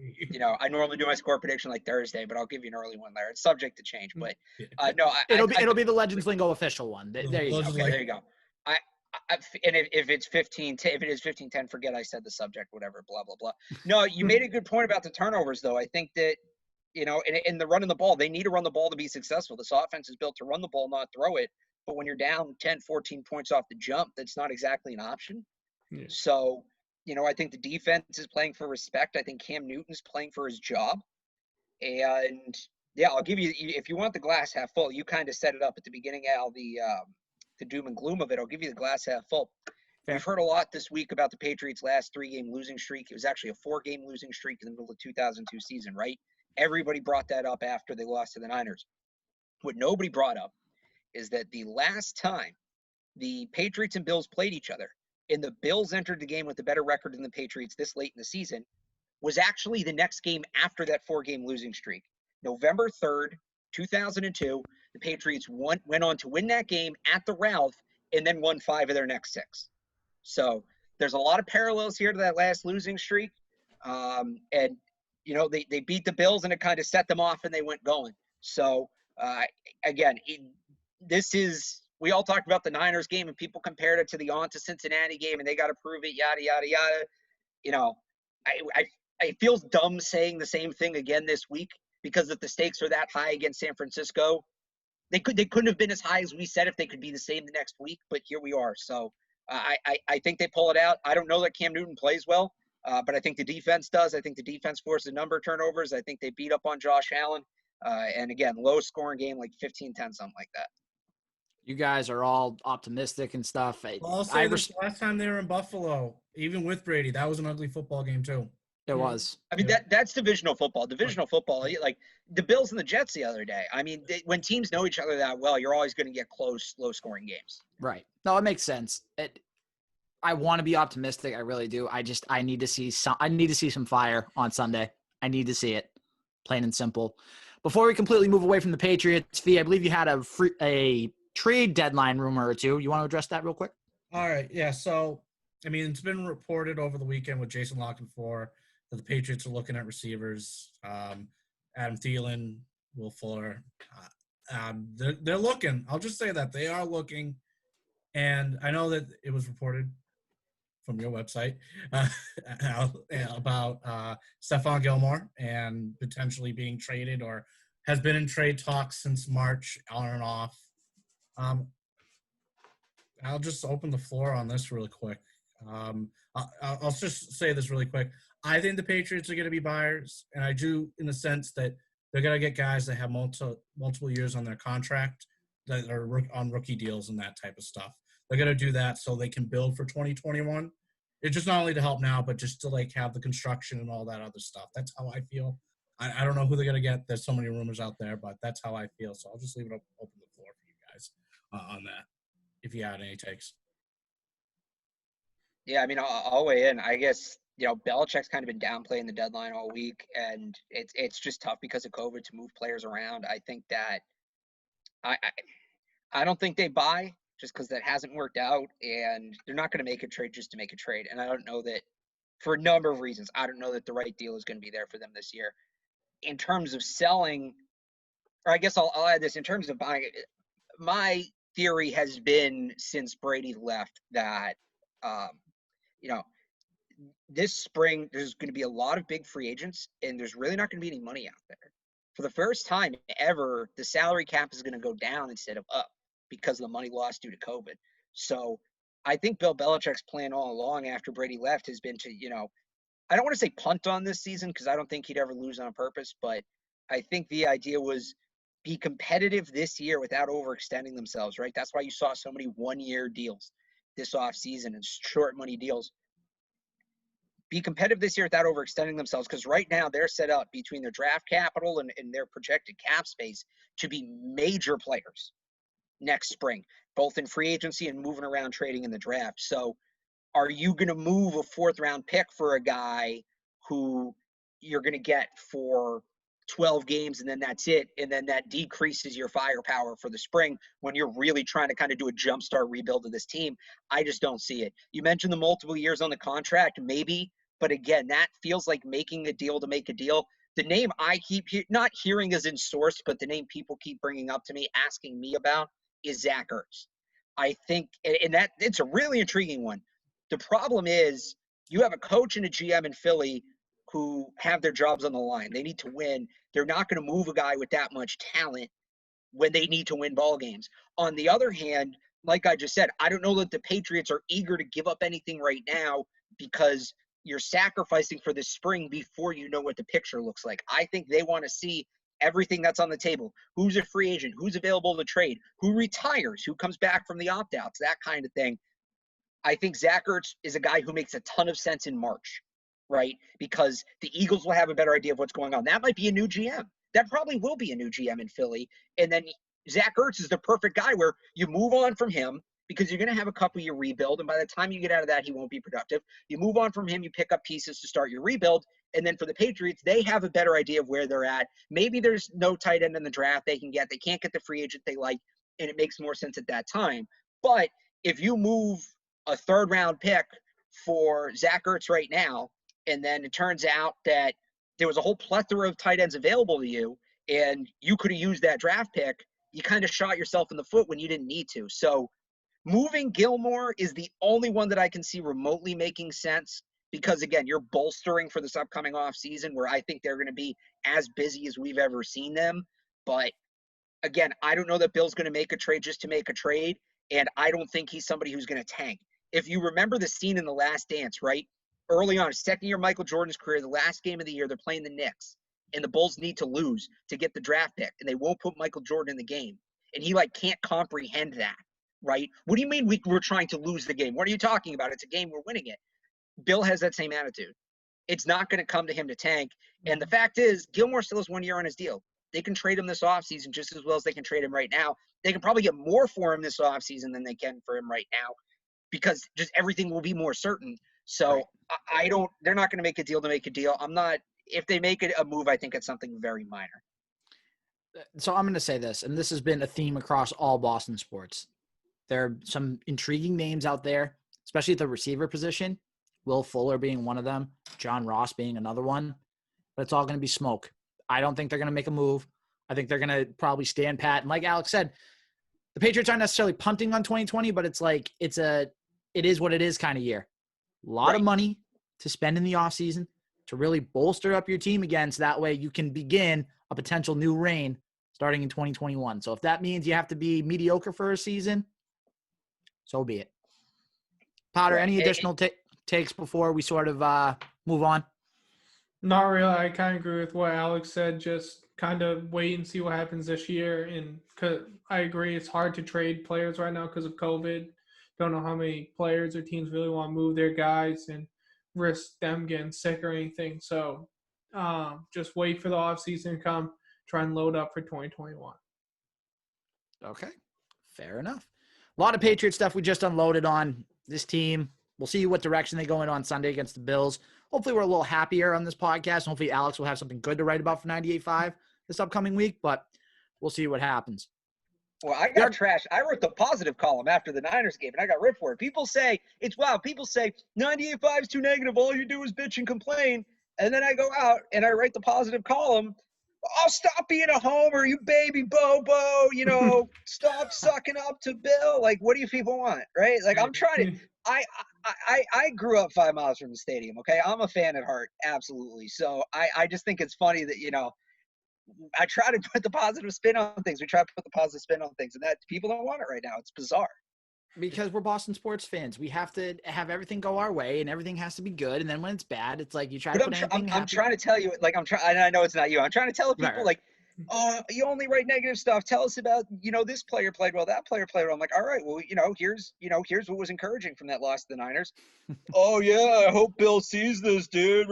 normally do my score prediction like Thursday, but I'll give you an early one there. It's subject to change, but no, it'll be the Legends Lingo official one. There you go. Okay, there you go. And if it's 15, if it is 15-10, forget I said the subject, whatever, blah blah blah. No, you made a good point about the turnovers, though. I think that. In the running the ball, they need to run the ball to be successful. This offense is built to run the ball, not throw it. But when you're down 10, 14 points off the jump, that's not exactly an option. Yeah. So, I think the defense is playing for respect. I think Cam Newton's playing for his job. And, yeah, I'll give you – if you want the glass half full, you kind of set it up at the beginning, Al, the doom and gloom of it. I'll give you the glass half full. Fair. We've heard a lot this week about the Patriots' last 3-game losing streak. It was actually a 4-game losing streak in the middle of the 2002 season, right? Everybody brought that up after they lost to the Niners. What nobody brought up is that the last time the Patriots and Bills played each other, and the Bills entered the game with a better record than the Patriots this late in the season, was actually the next game after that 4-game losing streak. November 3rd, 2002, the Patriots went on to win that game at the Ralph and then won 5 of their next 6. So there's a lot of parallels here to that last losing streak. And, you know, they beat the Bills and it kind of set them off and they went going. So, again, we all talked about the Niners game and people compared it to the on to Cincinnati game and they got to prove it, yada, yada, yada. You know, it feels dumb saying the same thing again this week because if the stakes are that high against San Francisco, they couldn't have been as high as we said if they could be the same the next week, but here we are. So I think they pull it out. I don't know that Cam Newton plays well, but I think the defense does. I think the defense forced a number of turnovers. I think they beat up on Josh Allen. And again, low scoring game, like 15-10, something like that. You guys are all optimistic and stuff. Well, I'll say this, last time they were in Buffalo, even with Brady, that was an ugly football game too. It was. I mean, that's divisional football. Divisional football, like the Bills and the Jets the other day. I mean, when teams know each other that well, you're always going to get close, low-scoring games. Right. No, it makes sense. I want to be optimistic. I really do. I need to see some fire on Sunday. I need to see it, plain and simple. Before we completely move away from the Patriots, Fee, I believe you had a trade deadline rumor or two. You want to address that real quick? All right. Yeah. So, I mean, it's been reported over the weekend with Jason La Canfora that the Patriots are looking at receivers. Adam Thielen, Will Fuller. They're looking. I'll just say that they are looking. And I know that it was reported from your website about Stephon Gilmore and potentially being traded or has been in trade talks since March on and off. I'll just open the floor on this really quick. I'll just say this really quick. I think the Patriots are going to be buyers, and I do in the sense that they're going to get guys that have multiple years on their contract that are on rookie deals and that type of stuff. They're going to do that so they can build for 2021. It's just not only to help now, but just to like have the construction and all that other stuff. That's how I feel. I don't know who they're going to get. There's so many rumors out there, but that's how I feel. So I'll just leave it open the floor for you guys on that, if you had any takes. Yeah, I mean, I'll weigh in. I guess, you know, Belichick's kind of been downplaying the deadline all week, and it's just tough because of COVID to move players around. I think that I don't think they buy just because that hasn't worked out, and they're not going to make a trade just to make a trade. And I don't know that, for a number of reasons, I don't know that the right deal is going to be there for them this year. In terms of selling, or I guess I'll add this, in terms of buying, my theory has been since Brady left that, you know, this spring there's going to be a lot of big free agents, and there's really not going to be any money out there. For the first time ever, the salary cap is going to go down instead of up because of the money lost due to COVID. So I think Bill Belichick's plan all along after Brady left has been to, you know, I don't want to say punt on this season because I don't think he'd ever lose on purpose, but I think the idea was be competitive this year without overextending themselves, right? That's why you saw so many one-year deals this offseason and short money deals. Be competitive this year without overextending themselves, because right now they're set up between their draft capital and their projected cap space to be major players next spring, both in free agency and moving around trading in the draft. So are you going to move a fourth-round pick for a guy who you're going to get for 12 games and then that's it, and then that decreases your firepower for the spring when you're really trying to kind of do a jumpstart rebuild of this team? I just don't see it. You mentioned the multiple years on the contract, maybe, but again, that feels like making a deal to make a deal. The name I keep not hearing is in source, but the name people keep bringing up to me, asking me about, is Zach Ertz. I think, and that it's a really intriguing one. The problem is you have a coach and a GM in Philly who have their jobs on the line. They need to win. They're not going to move a guy with that much talent when they need to win ball games. On the other hand, like I just said, I don't know that the Patriots are eager to give up anything right now because you're sacrificing for this spring before you know what the picture looks like. I think they want to see everything that's on the table. Who's a free agent? Who's available to trade? Who retires? Who comes back from the opt-outs? That kind of thing. I think Zach Ertz is a guy who makes a ton of sense in March, right? Because the Eagles will have a better idea of what's going on. That might be a new GM. That probably will be a new GM in Philly. And then Zach Ertz is the perfect guy where you move on from him because you're going to have a couple-year rebuild, and by the time you get out of that, he won't be productive. You move on from him, you pick up pieces to start your rebuild, and then for the Patriots, they have a better idea of where they're at. Maybe there's no tight end in the draft they can get. They can't get the free agent they like, and it makes more sense at that time. But if you move a third-round pick for Zach Ertz right now, and then it turns out that there was a whole plethora of tight ends available to you, and you could have used that draft pick, you kind of shot yourself in the foot when you didn't need to. So moving Gilmore is the only one that I can see remotely making sense because, again, you're bolstering for this upcoming offseason where I think they're going to be as busy as we've ever seen them. But, again, I don't know that Bill's going to make a trade just to make a trade, and I don't think he's somebody who's going to tank. If you remember the scene in The Last Dance, right? Early on, second year Michael Jordan's career, the last game of the year, they're playing the Knicks, and the Bulls need to lose to get the draft pick, and they won't put Michael Jordan in the game. And he, can't comprehend that, right? What do you mean we're trying to lose the game? What are you talking about? It's a game, we're winning it. Bill has that same attitude. It's not going to come to him to tank. And the fact is, Gilmore still has 1 year on his deal. They can trade him this offseason just as well as they can trade him right now. They can probably get more for him this offseason than they can for him right now because just everything will be more certain. So they're not going to make a deal to make a deal. If they make it a move, I think it's something very minor. So I'm going to say this, and this has been a theme across all Boston sports. There are some intriguing names out there, especially at the receiver position, Will Fuller being one of them, John Ross being another one, but it's all going to be smoke. I don't think they're going to make a move. I think they're going to probably stand pat. And like Alex said, the Patriots aren't necessarily punting on 2020, but it's it is what it is kind of year. A lot of money to spend in the offseason to really bolster up your team again, so that way you can begin a potential new reign starting in 2021. So if that means you have to be mediocre for a season, so be it. Potter, any additional takes before we sort of move on? Not really. I kind of agree with what Alex said. Just kind of wait and see what happens this year. And I agree, it's hard to trade players right now because of COVID. Don't know how many players or teams really want to move their guys and risk them getting sick or anything. So just wait for the offseason to come, try and load up for 2021. Okay, fair enough. A lot of Patriot stuff we just unloaded on this team. We'll see what direction they go in on Sunday against the Bills. Hopefully we're a little happier on this podcast. Hopefully Alex will have something good to write about for 98.5 this upcoming week, but we'll see what happens. Well, I got trashed. I wrote the positive column after the Niners game, and I got ripped for it. People say, people say 98.5 is too negative. All you do is bitch and complain. And then I go out, and I write the positive column. Oh, stop being a homer, you baby Bobo. Stop sucking up to Bill. What do you people want, right? I'm trying to – I grew up 5 miles from the stadium, okay? I'm a fan at heart, absolutely. So I just think it's funny that, I try to put the positive spin on things. We try to put the positive spin on things, and that people don't want it right now. It's bizarre. Because we're Boston sports fans. We have to have everything go our way, and everything has to be good. And then when it's bad, it's you try to put anything I'm trying to tell you, and I know it's not you. I'm trying to tell people, oh, you only write negative stuff. Tell us about, this player played well, that player played well. I'm like, all right, well, here's what was encouraging from that loss to the Niners. Oh yeah, I hope Bill sees this, dude.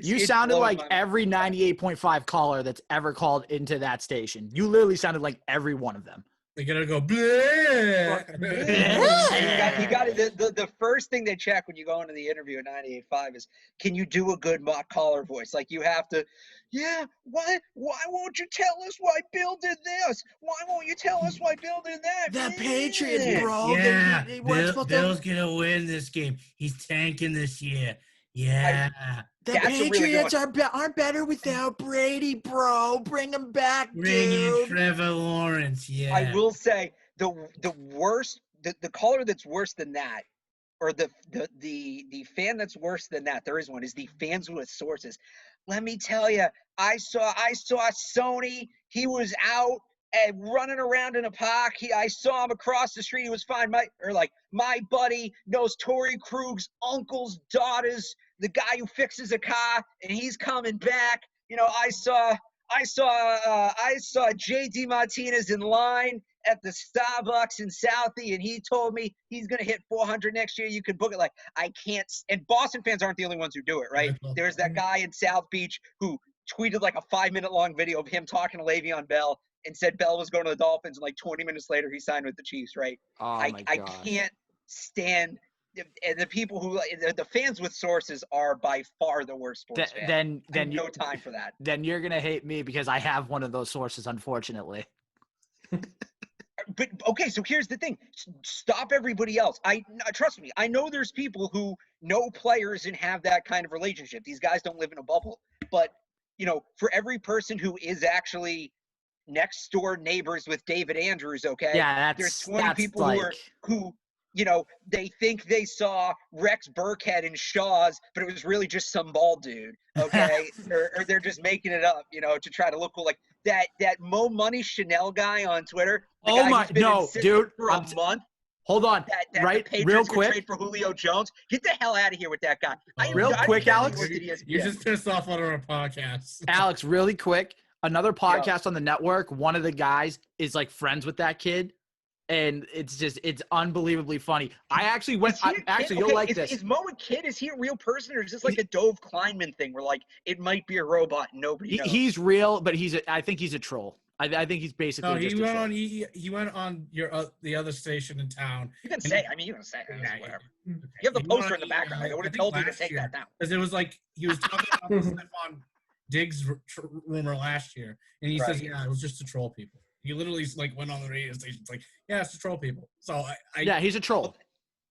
You sounded like every 98.5 caller that's ever called into that station. You literally sounded like every one of them. They're gonna go bleh. You got it. The first thing they check when you go into the interview at 98.5 is, can you do a good mock caller voice? You have to. Yeah. Why won't you tell us why Bill did this? Why won't you tell us why Bill did that? The Patriots, bro. Yeah. Bill's gonna win this game. He's tanking this year. Yeah. The Patriots aren't better without Brady, bro. Bring him back, Bring in dude. Trevor Lawrence, yeah. I will say the worst, the caller that's worse than that, or the fan that's worse than that, there is one, is the fans with sources. Let me tell you, I saw Sony. He was out and running around in a park. I saw him across the street. He was fine. My buddy knows Tory Krug's uncle's daughters, the guy who fixes a car, and he's coming back. I saw J.D. Martinez in line at the Starbucks in Southie, and he told me he's going to hit 400 next year. You could book it. I can't. And Boston fans aren't the only ones who do it, right? There's that guy in South Beach who tweeted a 5-minute long video of him talking to Le'Veon Bell and said Bell was going to the Dolphins, and 20 minutes later he signed with the Chiefs, right? Oh, my I gosh. can't stand the people who the fans with sources are by far the worst sports fans. Then no time for that. Then you're gonna hate me because I have one of those sources, unfortunately. But okay, so here's the thing: stop everybody else. Trust me. I know there's people who know players and have that kind of relationship. These guys don't live in a bubble. But for every person who is actually next door neighbors with David Andrews, okay? Yeah, there's 20 people who they think they saw Rex Burkhead in Shaw's, but it was really just some bald dude, okay? or they're just making it up, to try to look cool. Like that Mo Money Chanel guy on Twitter. Oh my, no, dude. For a month. Hold on, that right? The Patriots real could quick. trade for Julio Jones. Get the hell out of here with that guy. Real quick, Alex. You just pissed off one of our podcasts. Alex, really quick. Another podcast on the network. One of the guys is like friends with that kid, and it's unbelievably funny. I actually went. You'll like this. Is Mo a kid? Is he a real person, or is this like a Dove Kleinman thing, where like it might be a robot and nobody knows? He's real, but I think he's a troll. I think he's basically. No, just a troll. He went on the other station in town. You can say. I mean, you can say whatever. You have the poster in the background. I would have told you to take that down. Because it was like he was talking about the Stephon Diggs rumor last year, and he says, "Yeah, it was just to troll people." He literally like went on the radio station. It's like, "Yeah, it's to troll people." So yeah, he's a troll.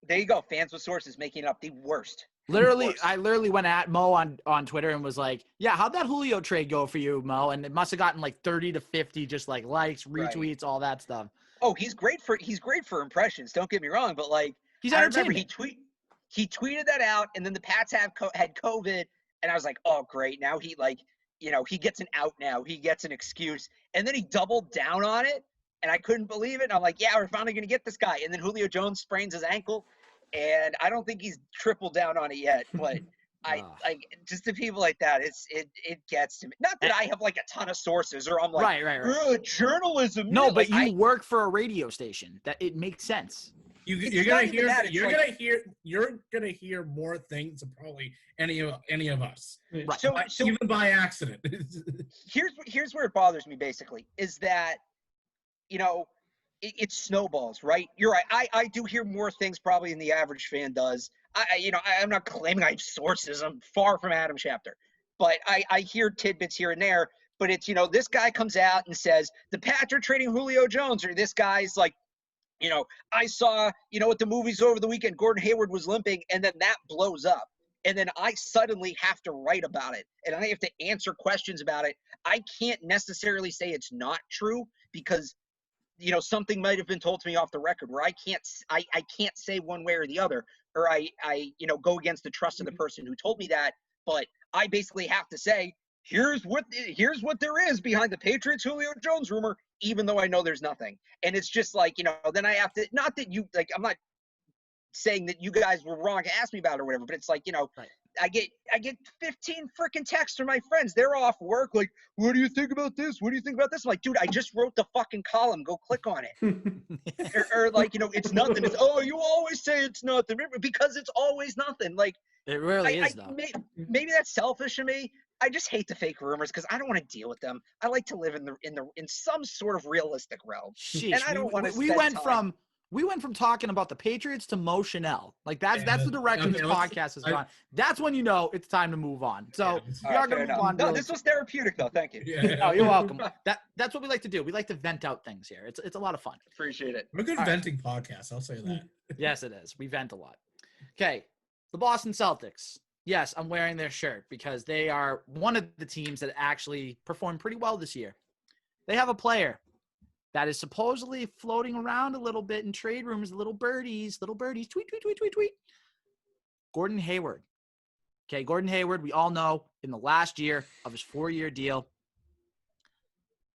There you go. Fans with sources making it up the worst. I literally went at Mo on Twitter and was like, "Yeah, how'd that Julio trade go for you, Mo?" And it must have gotten like 30 to 50 just like likes, retweets, all that stuff. Oh, he's great for impressions. Don't get me wrong, but like he's entertaining. He tweeted that out, and then the Pats had COVID, and I was like, "Oh, great! Now he he gets an out now. He gets an excuse." And then he doubled down on it, and I couldn't believe it. And I'm like, "Yeah, we're finally gonna get this guy." And then Julio Jones sprains his ankle. And I don't think he's tripled down on it yet, but I like just the people like that. It gets to me. Not that I have like a ton of sources, or I'm like, right. Journalism. No, but you work for a radio station. That it makes sense. You're gonna hear more things than probably any of us. Right. So even by accident. here's where it bothers me. Basically, is that it snowballs, right? You're right. I do hear more things probably than the average fan does. I'm not claiming I have sources. I'm far from Adam Schefter. But I hear tidbits here and there. But it's, this guy comes out and says, the Pats are trading Julio Jones. Or this guy's like, I saw, at the movies over the weekend, Gordon Hayward was limping. And then that blows up. And then I suddenly have to write about it. And I have to answer questions about it. I can't necessarily say it's not true because something might have been told to me off the record where I can't say one way or the other, or I go against the trust of the person who told me that. But I basically have to say, here's what there is behind the Patriots Julio Jones rumor, even though I know there's nothing. And it's just like, then I have to, not that you like, I'm not saying that you guys were wrong to ask me about it or whatever, but it's like, right. I get 15 freaking texts from my friends. They're off work. Like, what do you think about this? What do you think about this? I'm like, dude, I just wrote the fucking column. Go click on it. or like, it's nothing. It's, oh, you always say it's nothing because it's always nothing. Like, it really is though. Maybe that's selfish of me. I just hate the fake rumors because I don't want to deal with them. I like to live in some sort of realistic realm. Sheesh, and I don't want to. We went from talking about the Patriots to Mo Chanel. Like that's the direction this podcast has gone. That's when it's time to move on. So we are going to move on. No, this was therapeutic though. Thank you. Oh, you're welcome. That's what we like to do. We like to vent out things here. It's a lot of fun. Appreciate it. We're a good venting podcast. I'll say that. Yes, it is. We vent a lot. Okay, the Boston Celtics. Yes, I'm wearing their shirt because they are one of the teams that actually performed pretty well this year. They have a player that is supposedly floating around a little bit in trade rooms, little birdies, tweet. Gordon Hayward. Okay, Gordon Hayward, we all know in the last year of his 4-year deal,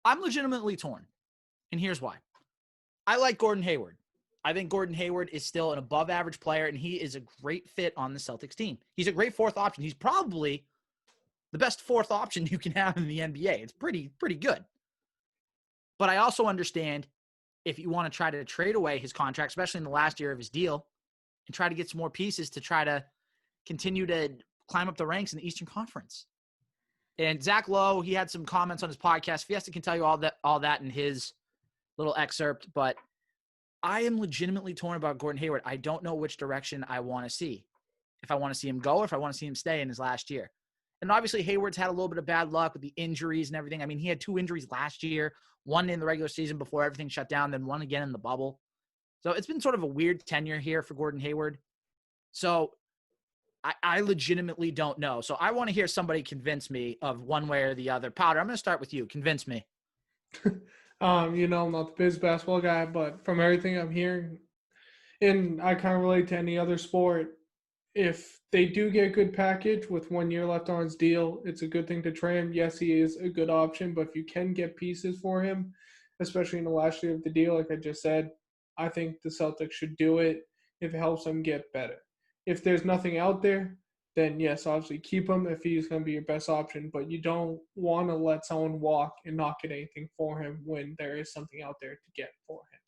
I'm legitimately torn. And here's why. I like Gordon Hayward. I think Gordon Hayward is still an above average player, and he is a great fit on the Celtics team. He's a great fourth option. He's probably the best fourth option you can have in the NBA. It's pretty good. But I also understand if you want to try to trade away his contract, especially in the last year of his deal, and try to get some more pieces to try to continue to climb up the ranks in the Eastern Conference. And Zach Lowe, he had some comments on his podcast. Fiesta can tell you all that in his little excerpt, but I am legitimately torn about Gordon Hayward. I don't know which direction I want to see. If I want to see him go or if I want to see him stay in his last year. And obviously Hayward's had a little bit of bad luck with the injuries and everything. I mean, he had 2 injuries last year, one in the regular season before everything shut down, then one again in the bubble. So it's been sort of a weird tenure here for Gordon Hayward. So I legitimately don't know. So I want to hear somebody convince me of one way or the other. Powder, I'm going to start with you. Convince me. I'm not the biggest basketball guy, but from everything I'm hearing, and I kind of relate to any other sport, if they do get a good package with 1 year left on his deal, it's a good thing to trade him. Yes, he is a good option, but if you can get pieces for him, especially in the last year of the deal, like I just said, I think the Celtics should do it if it helps them get better. If there's nothing out there, then yes, obviously keep him if he's going to be your best option, but you don't want to let someone walk and not get anything for him when there is something out there to get for him.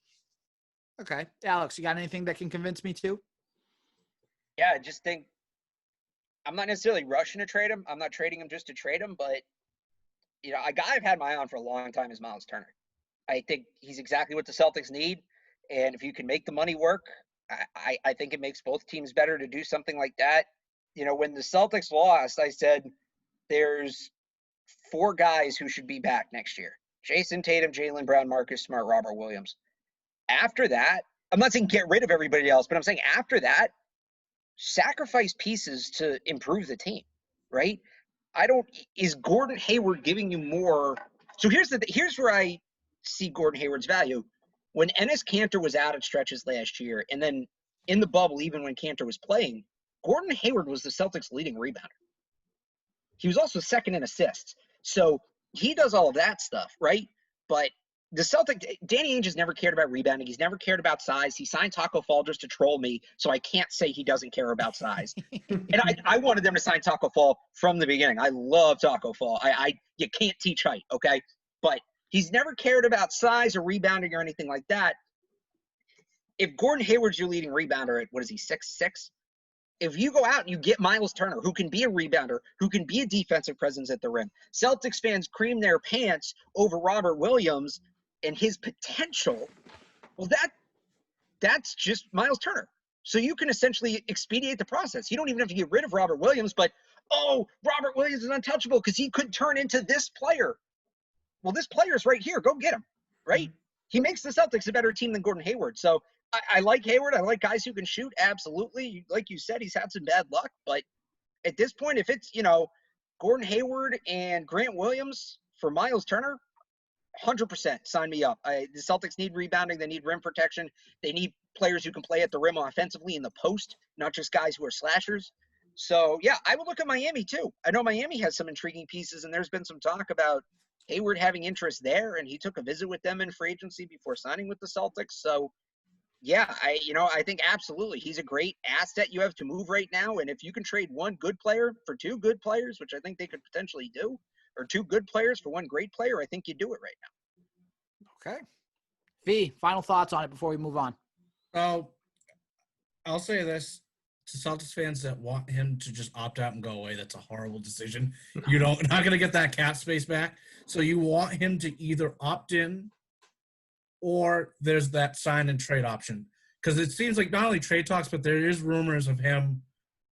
Okay. Alex, you got anything that can convince me too? Yeah, I just think I'm not necessarily rushing to trade him. I'm not trading him just to trade him, but a guy I've had my eye on for a long time is Miles Turner. I think he's exactly what the Celtics need, and if you can make the money work, I think it makes both teams better to do something like that. When the Celtics lost, I said there's 4 guys who should be back next year: Jason Tatum, Jaylen Brown, Marcus Smart, Robert Williams. After that, I'm not saying get rid of everybody else, but I'm saying after that, sacrifice pieces to improve the team, right? Is Gordon Hayward giving you more? So here's where I see Gordon Hayward's value. When Enes Kanter was out at stretches last year, and then in the bubble, even when Kanter was playing, Gordon Hayward was the Celtics' leading rebounder. He was also second in assists. So he does all of that stuff, right? But the Danny Ainge has never cared about rebounding. He's never cared about size. He signed Taco Fall just to troll me, so I can't say he doesn't care about size. And I wanted them to sign Taco Fall from the beginning. I love Taco Fall. You can't teach height, okay? But he's never cared about size or rebounding or anything like that. If Gordon Hayward's your leading rebounder at, 6'6"? If you go out and you get Miles Turner, who can be a rebounder, who can be a defensive presence at the rim, Celtics fans cream their pants over Robert Williams and his potential. Well, that's just Miles Turner. So you can essentially expedite the process. You don't even have to get rid of Robert Williams, but, Robert Williams is untouchable because he could turn into this player. Well, this player's right here. Go get him, right? He makes the Celtics a better team than Gordon Hayward. So I like Hayward. I like guys who can shoot. Absolutely. Like you said, he's had some bad luck. But at this point, if it's, Gordon Hayward and Grant Williams for Miles Turner, 100% sign me up. The Celtics need rebounding. They need rim protection. They need players who can play at the rim offensively in the post, not just guys who are slashers. So, yeah, I would look at Miami too. I know Miami has some intriguing pieces, and there's been some talk about Hayward having interest there, and he took a visit with them in free agency before signing with the Celtics. So, yeah, I think absolutely he's a great asset you have to move right now. And if you can trade one good player for 2 good players, which I think they could potentially do, or 2 good players for 1 great player, I think you do it right now. Okay. V, final thoughts on it before we move on. I'll say this to Celtics fans that want him to just opt out and go away. That's a horrible decision. You're not going to get that cap space back. So you want him to either opt in or there's that sign and trade option. Because it seems like not only trade talks, but there is rumors of him,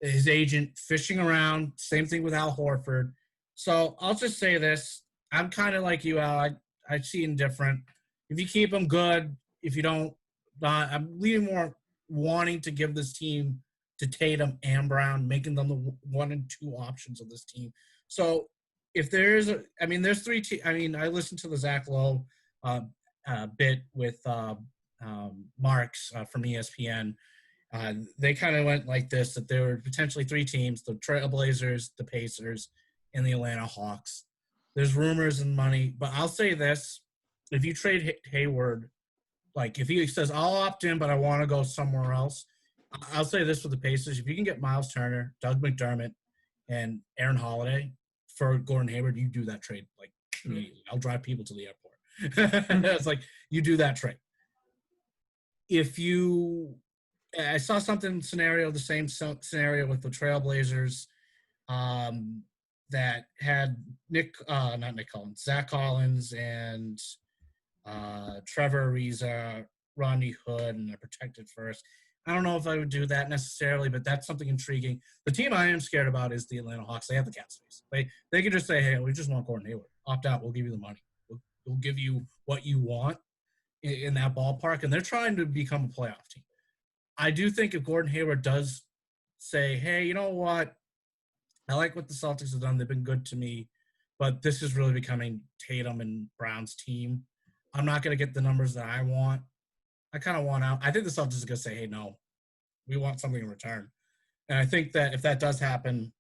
his agent, fishing around. Same thing with Al Horford. So I'll just say this. I'm kind of like you, Al. I see him different. If you keep him, good. If you don't, I'm leaning more wanting to give this team to Tatum and Brown, making them the 1 and 2 options of this team. So if there's there's 3 teams. I listened to the Zach Lowe bit with Marks from ESPN. They kind of went like this, that there were potentially 3 teams: the Trailblazers, the Pacers, and the Atlanta Hawks. There's rumors and money, but I'll say this. If you trade Hayward, like if he says, I'll opt in, but I want to go somewhere else, I'll say this for the Pacers. If you can get Miles Turner, Doug McDermott, and Aaron Holiday for Gordon Hayward, you do that trade. Like, immediately. I'll drive people to the airport. It's like, you do that trade. I saw the same scenario with the Trailblazers that had Zach Collins and Trevor Ariza, Rodney Hood, and a protected first. I don't know if I would do that necessarily, but that's something intriguing. The team I am scared about is the Atlanta Hawks. They have the cap space. They can just say, hey, we just want Gordon Hayward. Opt out. We'll give you the money. We'll give you what you want in that ballpark. And they're trying to become a playoff team. I do think if Gordon Hayward does say, hey, you know what? I like what the Celtics have done. They've been good to me. But this is really becoming Tatum and Brown's team. I'm not going to get the numbers that I want. I kind of want out. I think the Celtics are going to say, hey, no, we want something in return. And I think that if that does happen,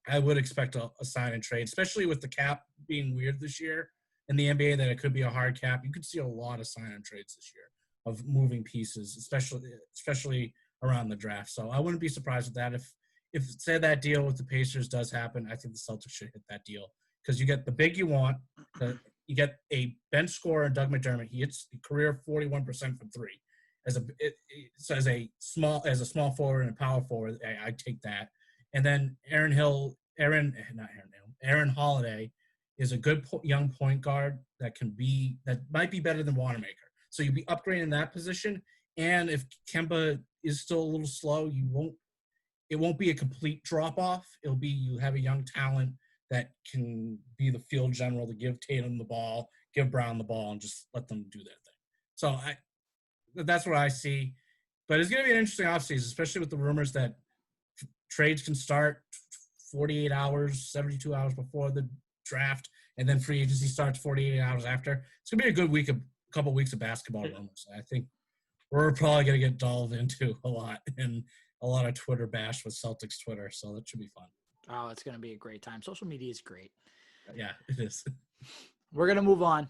I would expect a sign and trade, especially with the cap being weird this year in the NBA, that it could be a hard cap. You could see a lot of sign and trades this year of moving pieces, especially around the draft. So I wouldn't be surprised with that. If say that deal with the Pacers does happen, I think the Celtics should hit that deal because you get the big you want. You get a bench scorer in Doug McDermott. He hits a career 41% from three. As a small forward and a power forward, I take that. And then Aaron Holiday is a good young point guard that might be better than Wanamaker. So you'll be upgrading that position. And if Kemba is still a little slow, it won't be a complete drop off. It'll be you have a young talent that can be the field general to give Tatum the ball, give Brown the ball, and just let them do their thing. So that's what I see. But it's going to be an interesting offseason, especially with the rumors that trades can start 48 hours, 72 hours before the draft, and then free agency starts 48 hours after. It's going to be a couple weeks of basketball rumors. I think we're probably going to get delved into a lot and a lot of Twitter bash with Celtics Twitter, so that should be fun. Oh, it's going to be a great time. Social media is great. Yeah, it is. We're going to move on.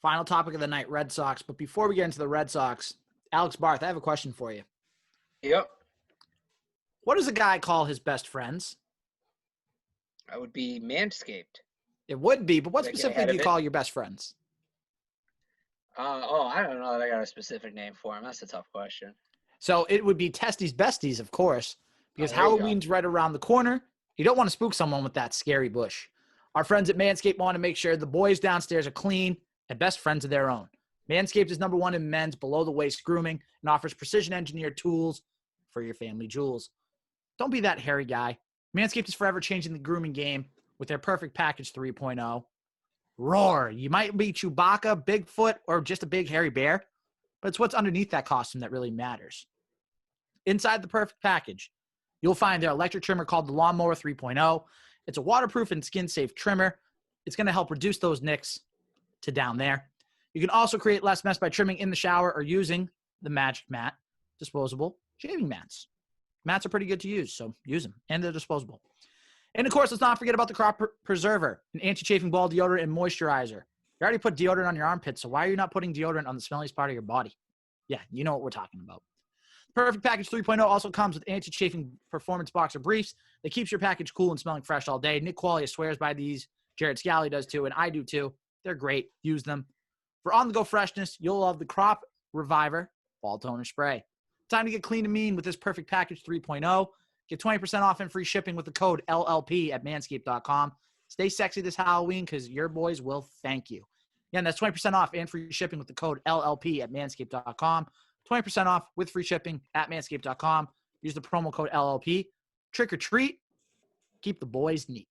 Final topic of the night, Red Sox. But before we get into the Red Sox, Alex Barth, I have a question for you. Yep. What does a guy call his best friends? I would be Manscaped. It would be, but what Did I get specifically ahead do of you it? call your best friends? I don't know that I got a specific name for him. That's a tough question. So it would be Testies Besties, of course, because there you go. Halloween's right around the corner. You don't want to spook someone with that scary bush. Our friends at Manscaped want to make sure the boys downstairs are clean and best friends of their own. Manscaped is #1 in men's below-the-waist grooming and offers precision-engineered tools for your family jewels. Don't be that hairy guy. Manscaped is forever changing the grooming game with their Perfect Package 3.0. Roar. You might be Chewbacca, Bigfoot, or just a big hairy bear, but it's what's underneath that costume that really matters. Inside the Perfect Package, you'll find their electric trimmer called the Lawnmower 3.0. It's a waterproof and skin-safe trimmer. It's going to help reduce those nicks to down there. You can also create less mess by trimming in the shower or using the Magic Mat disposable shaving mats. Mats are pretty good to use, so use them. And they're disposable. And, of course, let's not forget about the Crop Preserver, an anti-chafing ball deodorant and moisturizer. You already put deodorant on your armpits, so why are you not putting deodorant on the smelliest part of your body? Yeah, you know what we're talking about. Perfect Package 3.0 also comes with anti-chafing performance boxer briefs that keeps your package cool and smelling fresh all day. Nick Qualia swears by these. Jared Scally does too, and I do too. They're great. Use them. For on-the-go freshness, you'll love the Crop Reviver Fall Toner Spray. Time to get clean and mean with this Perfect Package 3.0. Get 20% off and free shipping with the code LLP at manscaped.com. Stay sexy this Halloween because your boys will thank you. Again, that's 20% off and free shipping with the code LLP at manscaped.com. 20% off with free shipping at manscaped.com. Use the promo code LLP. Trick or treat. Keep the boys neat.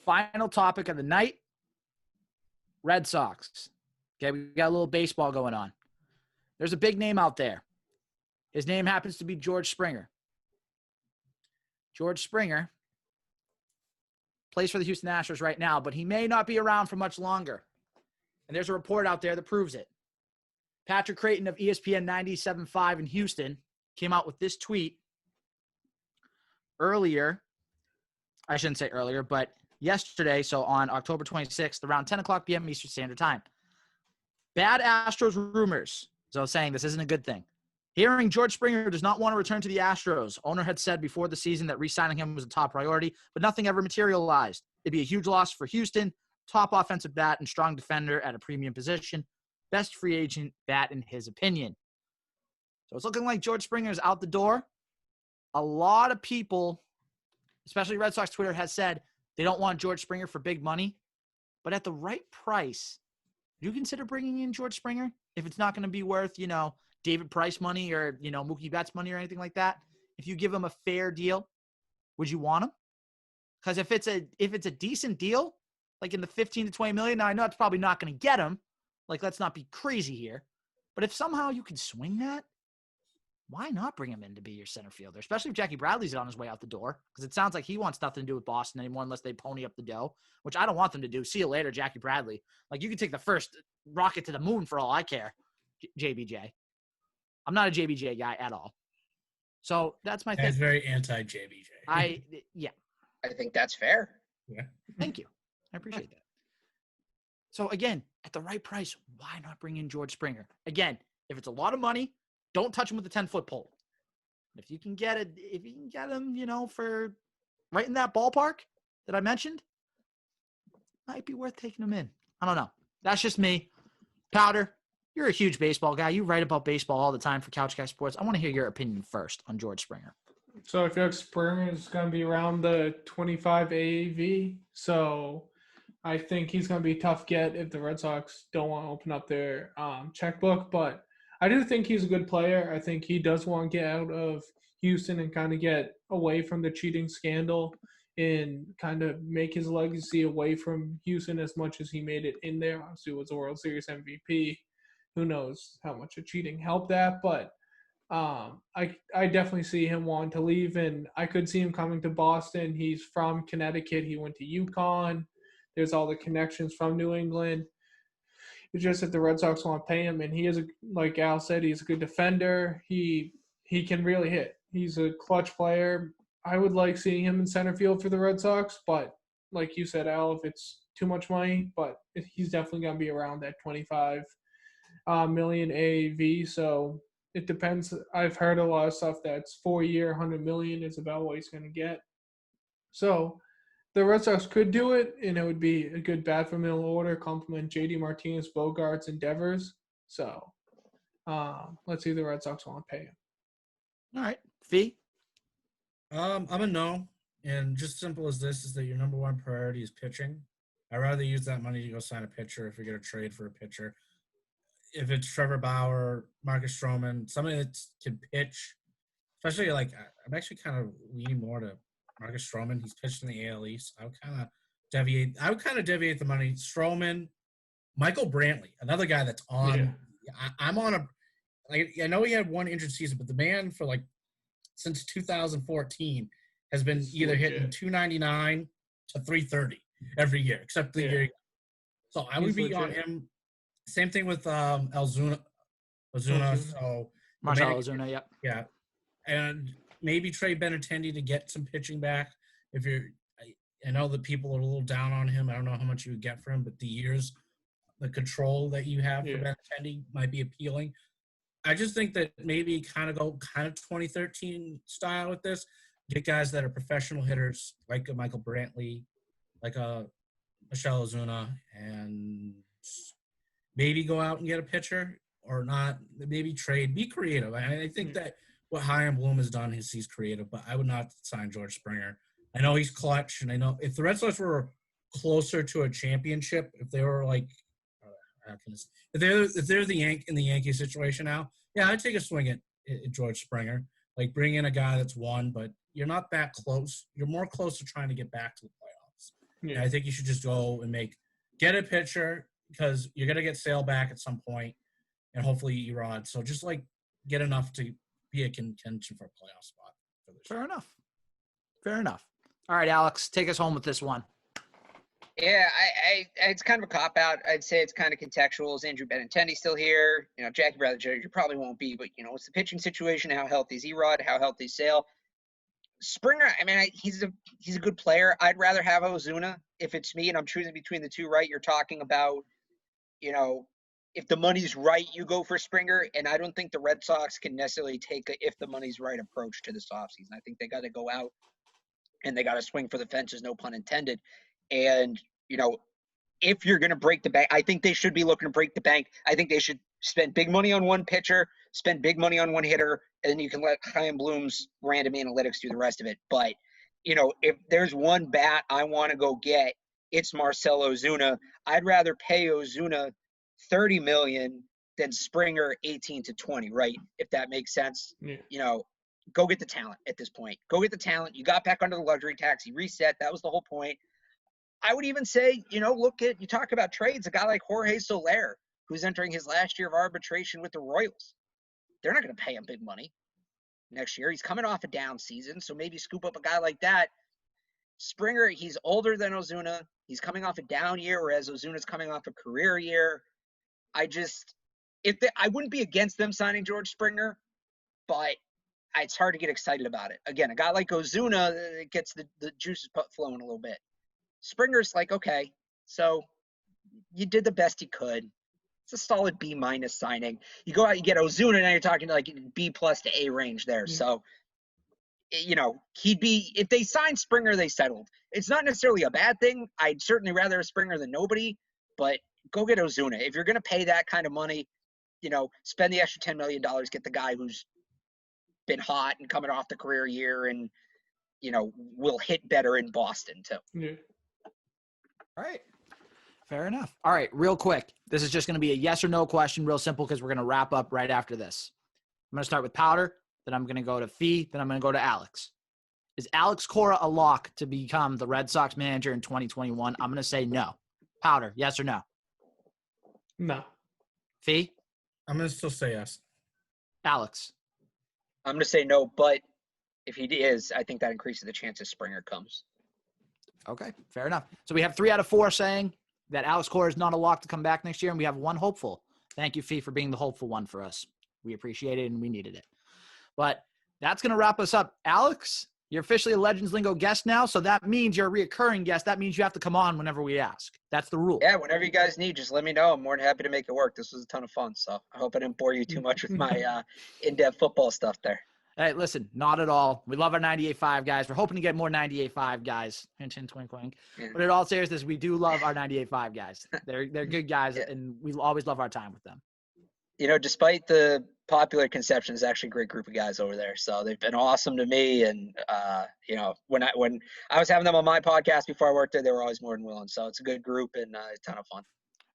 Final topic of the night. Red Sox. Okay, we got a little baseball going on. There's a big name out there. His name happens to be George Springer. George Springer plays for the Houston Astros right now, but he may not be around for much longer. And there's a report out there that proves it. Patrick Creighton of ESPN 97.5 in Houston came out with this tweet earlier. I shouldn't say earlier, but yesterday, so on October 26th, around 10 o'clock p.m. Eastern Standard Time. Bad Astros rumors. So I was saying this isn't a good thing. Hearing George Springer does not want to return to the Astros. Owner had said before the season that re-signing him was a top priority, but nothing ever materialized. It'd be a huge loss for Houston. Top offensive bat and strong defender at a premium position. Best free agent bat in his opinion. So it's looking like George Springer is out the door. A lot of people, especially Red Sox Twitter, has said they don't want George Springer for big money, but at the right price, would you consider bringing in George Springer if it's not going to be worth, David Price money or, Mookie Betts money or anything like that? If you give him a fair deal, would you want him? Because if it's a decent deal, like in the 15 to 20 million, now I know it's probably not going to get him. Like, let's not be crazy here. But if somehow you can swing that, why not bring him in to be your center fielder, especially if Jackie Bradley's on his way out the door? Because it sounds like he wants nothing to do with Boston anymore unless they pony up the dough, which I don't want them to do. See you later, Jackie Bradley. Like, you can take the first rocket to the moon for all I care, JBJ. I'm not a JBJ guy at all. So that's my thing. That's very anti-JBJ. Yeah. I think that's fair. Yeah. Thank you. I appreciate that. So again, at the right price, why not bring in George Springer? Again, if it's a lot of money, don't touch him with a 10-foot pole. If you can get him, for right in that ballpark that I mentioned, might be worth taking him in. I don't know. That's just me. Powder, you're a huge baseball guy. You write about baseball all the time for Couch Guy Sports. I want to hear your opinion first on George Springer. So I feel like Springer is going to be around the 25 AAV. So I think he's going to be a tough get if the Red Sox don't want to open up their checkbook. But I do think he's a good player. I think he does want to get out of Houston and kind of get away from the cheating scandal and kind of make his legacy away from Houston as much as he made it in there. Obviously, he was a World Series MVP. Who knows how much of cheating helped that, but I definitely see him wanting to leave, and I could see him coming to Boston. He's from Connecticut. He went to UConn. There's all the connections from New England. It's just that the Red Sox want to pay him, and he is, like Al said, he's a good defender. He can really hit. He's a clutch player. I would like seeing him in center field for the Red Sox, but like you said, Al, if it's too much money, but he's definitely going to be around that 25 million AAV, so it depends. I've heard a lot of stuff that's 4-year, $100 million is about what he's going to get. So the Red Sox could do it, and it would be a good bat for middle order, complement JD Martinez, Bogarts, and Devers. So let's see if the Red Sox want to pay him. All right. Fee? I'm a no, and just simple as this is that your number one priority is pitching. I'd rather use that money to go sign a pitcher if you're going to trade for a pitcher. If it's Trevor Bauer, Marcus Stroman, somebody that can pitch, especially I'm actually kind of leaning more to Marcus Stroman. He's pitched in the AL East. I would kind of deviate the money. Stroman, Michael Brantley, another guy that's on. Yeah. I'm on I know he had one injured season, but the man for since 2014 has been either hitting 299 to 330 every year, except the year. So I would be on him. Same thing with Ozuna. So Marshall Ozuna, yep. Yeah, and maybe Trey Benintendi to get some pitching back. If I know that people are a little down on him. I don't know how much you would get for him, but the control that you have for Benintendi might be appealing. I just think that maybe kind of 2013 style with this. Get guys that are professional hitters like a Michael Brantley, like a Michelle Ozuna, and maybe go out and get a pitcher or not. Maybe trade. Be creative. I think that what Chaim Bloom has done is he's creative, but I would not sign George Springer. I know he's clutch, and I know if the Red Sox were closer to a championship, if they were if they're in the Yankee situation now, yeah, I'd take a swing at George Springer. Bring in a guy that's won, but you're not that close. You're more close to trying to get back to the playoffs. Yeah. And I think you should just go and get a pitcher because you're going to get Sale back at some point and hopefully Erod. So just get enough to be a contention for a playoff spot. Fair enough. All right, Alex, take us home with this one. Yeah, it's kind of a cop-out. I'd say it's kind of contextual. Is Andrew Benintendi still here? Jackie Bradley Jr. probably won't be, but, it's the pitching situation. How healthy is Erod? How healthy is Sale? Springer, he's a good player. I'd rather have Ozuna if it's me, and I'm choosing between the two, right? You're talking about, if the money's right, you go for Springer, and I don't think the Red Sox can necessarily take a if the money's right approach to this offseason. I think they got to go out, and they got to swing for the fences, no pun intended. And, if you're going to break the bank, I think they should be looking to break the bank. I think they should spend big money on one pitcher, spend big money on one hitter, and then you can let Chaim Bloom's random analytics do the rest of it. But, if there's one bat I want to go get, it's Marcell Ozuna. I'd rather pay Ozuna $30 million than Springer 18 to 20, right? If that makes sense. Yeah. You know, go get the talent at this point. Go get the talent. You got back under the luxury tax. You reset. That was the whole point. I would even say, you talk about trades, a guy like Jorge Soler, who's entering his last year of arbitration with the Royals. They're not going to pay him big money next year. He's coming off a down season, so maybe scoop up a guy like that. Springer, he's older than Ozuna. He's coming off a down year, whereas Ozuna's coming off a career year. I wouldn't be against them signing George Springer, but it's hard to get excited about it. Again, a guy like Ozuna, it gets the juices flowing a little bit. Springer's like, okay, so you did the best you could. It's a solid B- signing. You go out, you get Ozuna, now you're talking like B+ to A range there. Yeah. So, if they signed Springer, they settled. It's not necessarily a bad thing. I'd certainly rather a Springer than nobody, but go get Ozuna. If you're going to pay that kind of money, spend the extra $10 million, get the guy who's been hot and coming off the career year and, will hit better in Boston too. Yeah. All right. Fair enough. All right, real quick. This is just going to be a yes or no question, real simple, because we're going to wrap up right after this. I'm going to start with Powder, then I'm going to go to Fee, then I'm going to go to Alex. Is Alex Cora a lock to become the Red Sox manager in 2021? I'm going to say no. Powder, yes or no? No. Fee? I'm going to still say yes. Alex? I'm going to say no, but if he is, I think that increases the chances Springer comes. Okay, fair enough. So we have 3 out of 4 saying that Alex Cora is not a lock to come back next year, and we have 1 hopeful. Thank you, Fee, for being the hopeful one for us. We appreciate it, and we needed it. But that's going to wrap us up. Alex, you're officially a Legends Lingo guest now, so that means you're a reoccurring guest. That means you have to come on whenever we ask. That's the rule. Yeah, whenever you guys need, just let me know. I'm more than happy to make it work. This was a ton of fun, so I hope I didn't bore you too much with my in-depth football stuff there. Hey, listen, not at all. We love our 98.5 guys. We're hoping to get more 98.5 guys. Hint, hint, twink, twink. Yeah. But in all seriousness, we do love our 98.5 guys. They're good guys, Yeah. and we always love our time with them. Despite the popular conception, it's actually a great group of guys over there. So they've been awesome to me. And, when I was having them on my podcast before I worked there, they were always more than willing. So it's a good group and a ton of fun.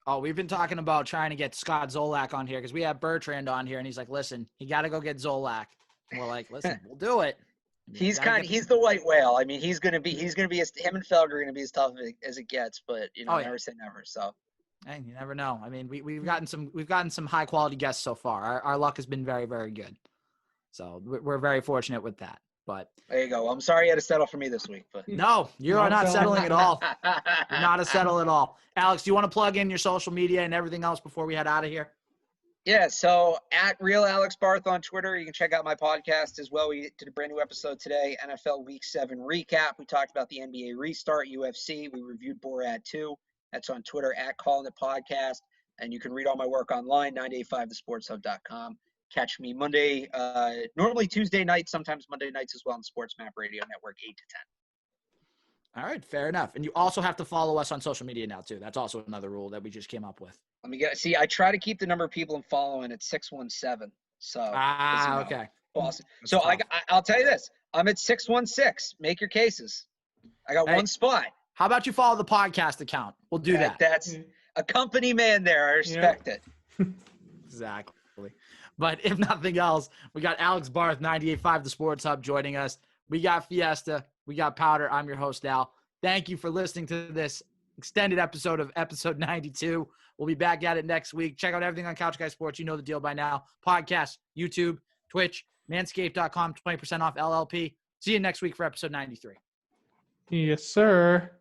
Oh, we've been talking about trying to get Scott Zolak on here because we have Bertrand on here, and he's like, listen, you got to go get Zolak. And we're like, listen, we'll do it. He's the white whale. I mean, him and Felger are going to be as tough as it gets, but never say never. So, hey, you never know. I mean, we've gotten some high quality guests so far. Our luck has been very, very good. So we're very fortunate with that. But there you go. Well, I'm sorry you had to settle for me this week, but no, you are not settling at all. You're not a settle at all. Alex, do you want to plug in your social media and everything else before we head out of here? Yeah, so at Real Alex Barth on Twitter, you can check out my podcast as well. We did a brand new episode today, NFL Week 7 recap. We talked about the NBA restart, UFC. We reviewed Borat 2. That's on Twitter at Calling It Podcast. And you can read all my work online, 985thesportshub.com. Catch me Monday, normally Tuesday nights, sometimes Monday nights as well on Sports Map Radio Network, 8 to 10. All right, fair enough. And you also have to follow us on social media now, too. That's also another rule that we just came up with. Let me see, I try to keep the number of people I'm following at 617. So okay. Boston. So I'll tell you this. I'm at 616. Make your cases. I got one spot. How about you follow the podcast account? We'll do that. That's a company man there. I respect it. Exactly. But if nothing else, we got Alex Barth, 98.5 The Sports Hub, joining us. We got Fiesta. We got Powder. I'm your host, Al. Thank you for listening to this extended episode of episode 92. We'll be back at it next week. Check out everything on Couch Guy Sports. You know the deal by now. Podcast, YouTube, Twitch, manscaped.com, 20% off LLP. See you next week for episode 93. Yes, sir.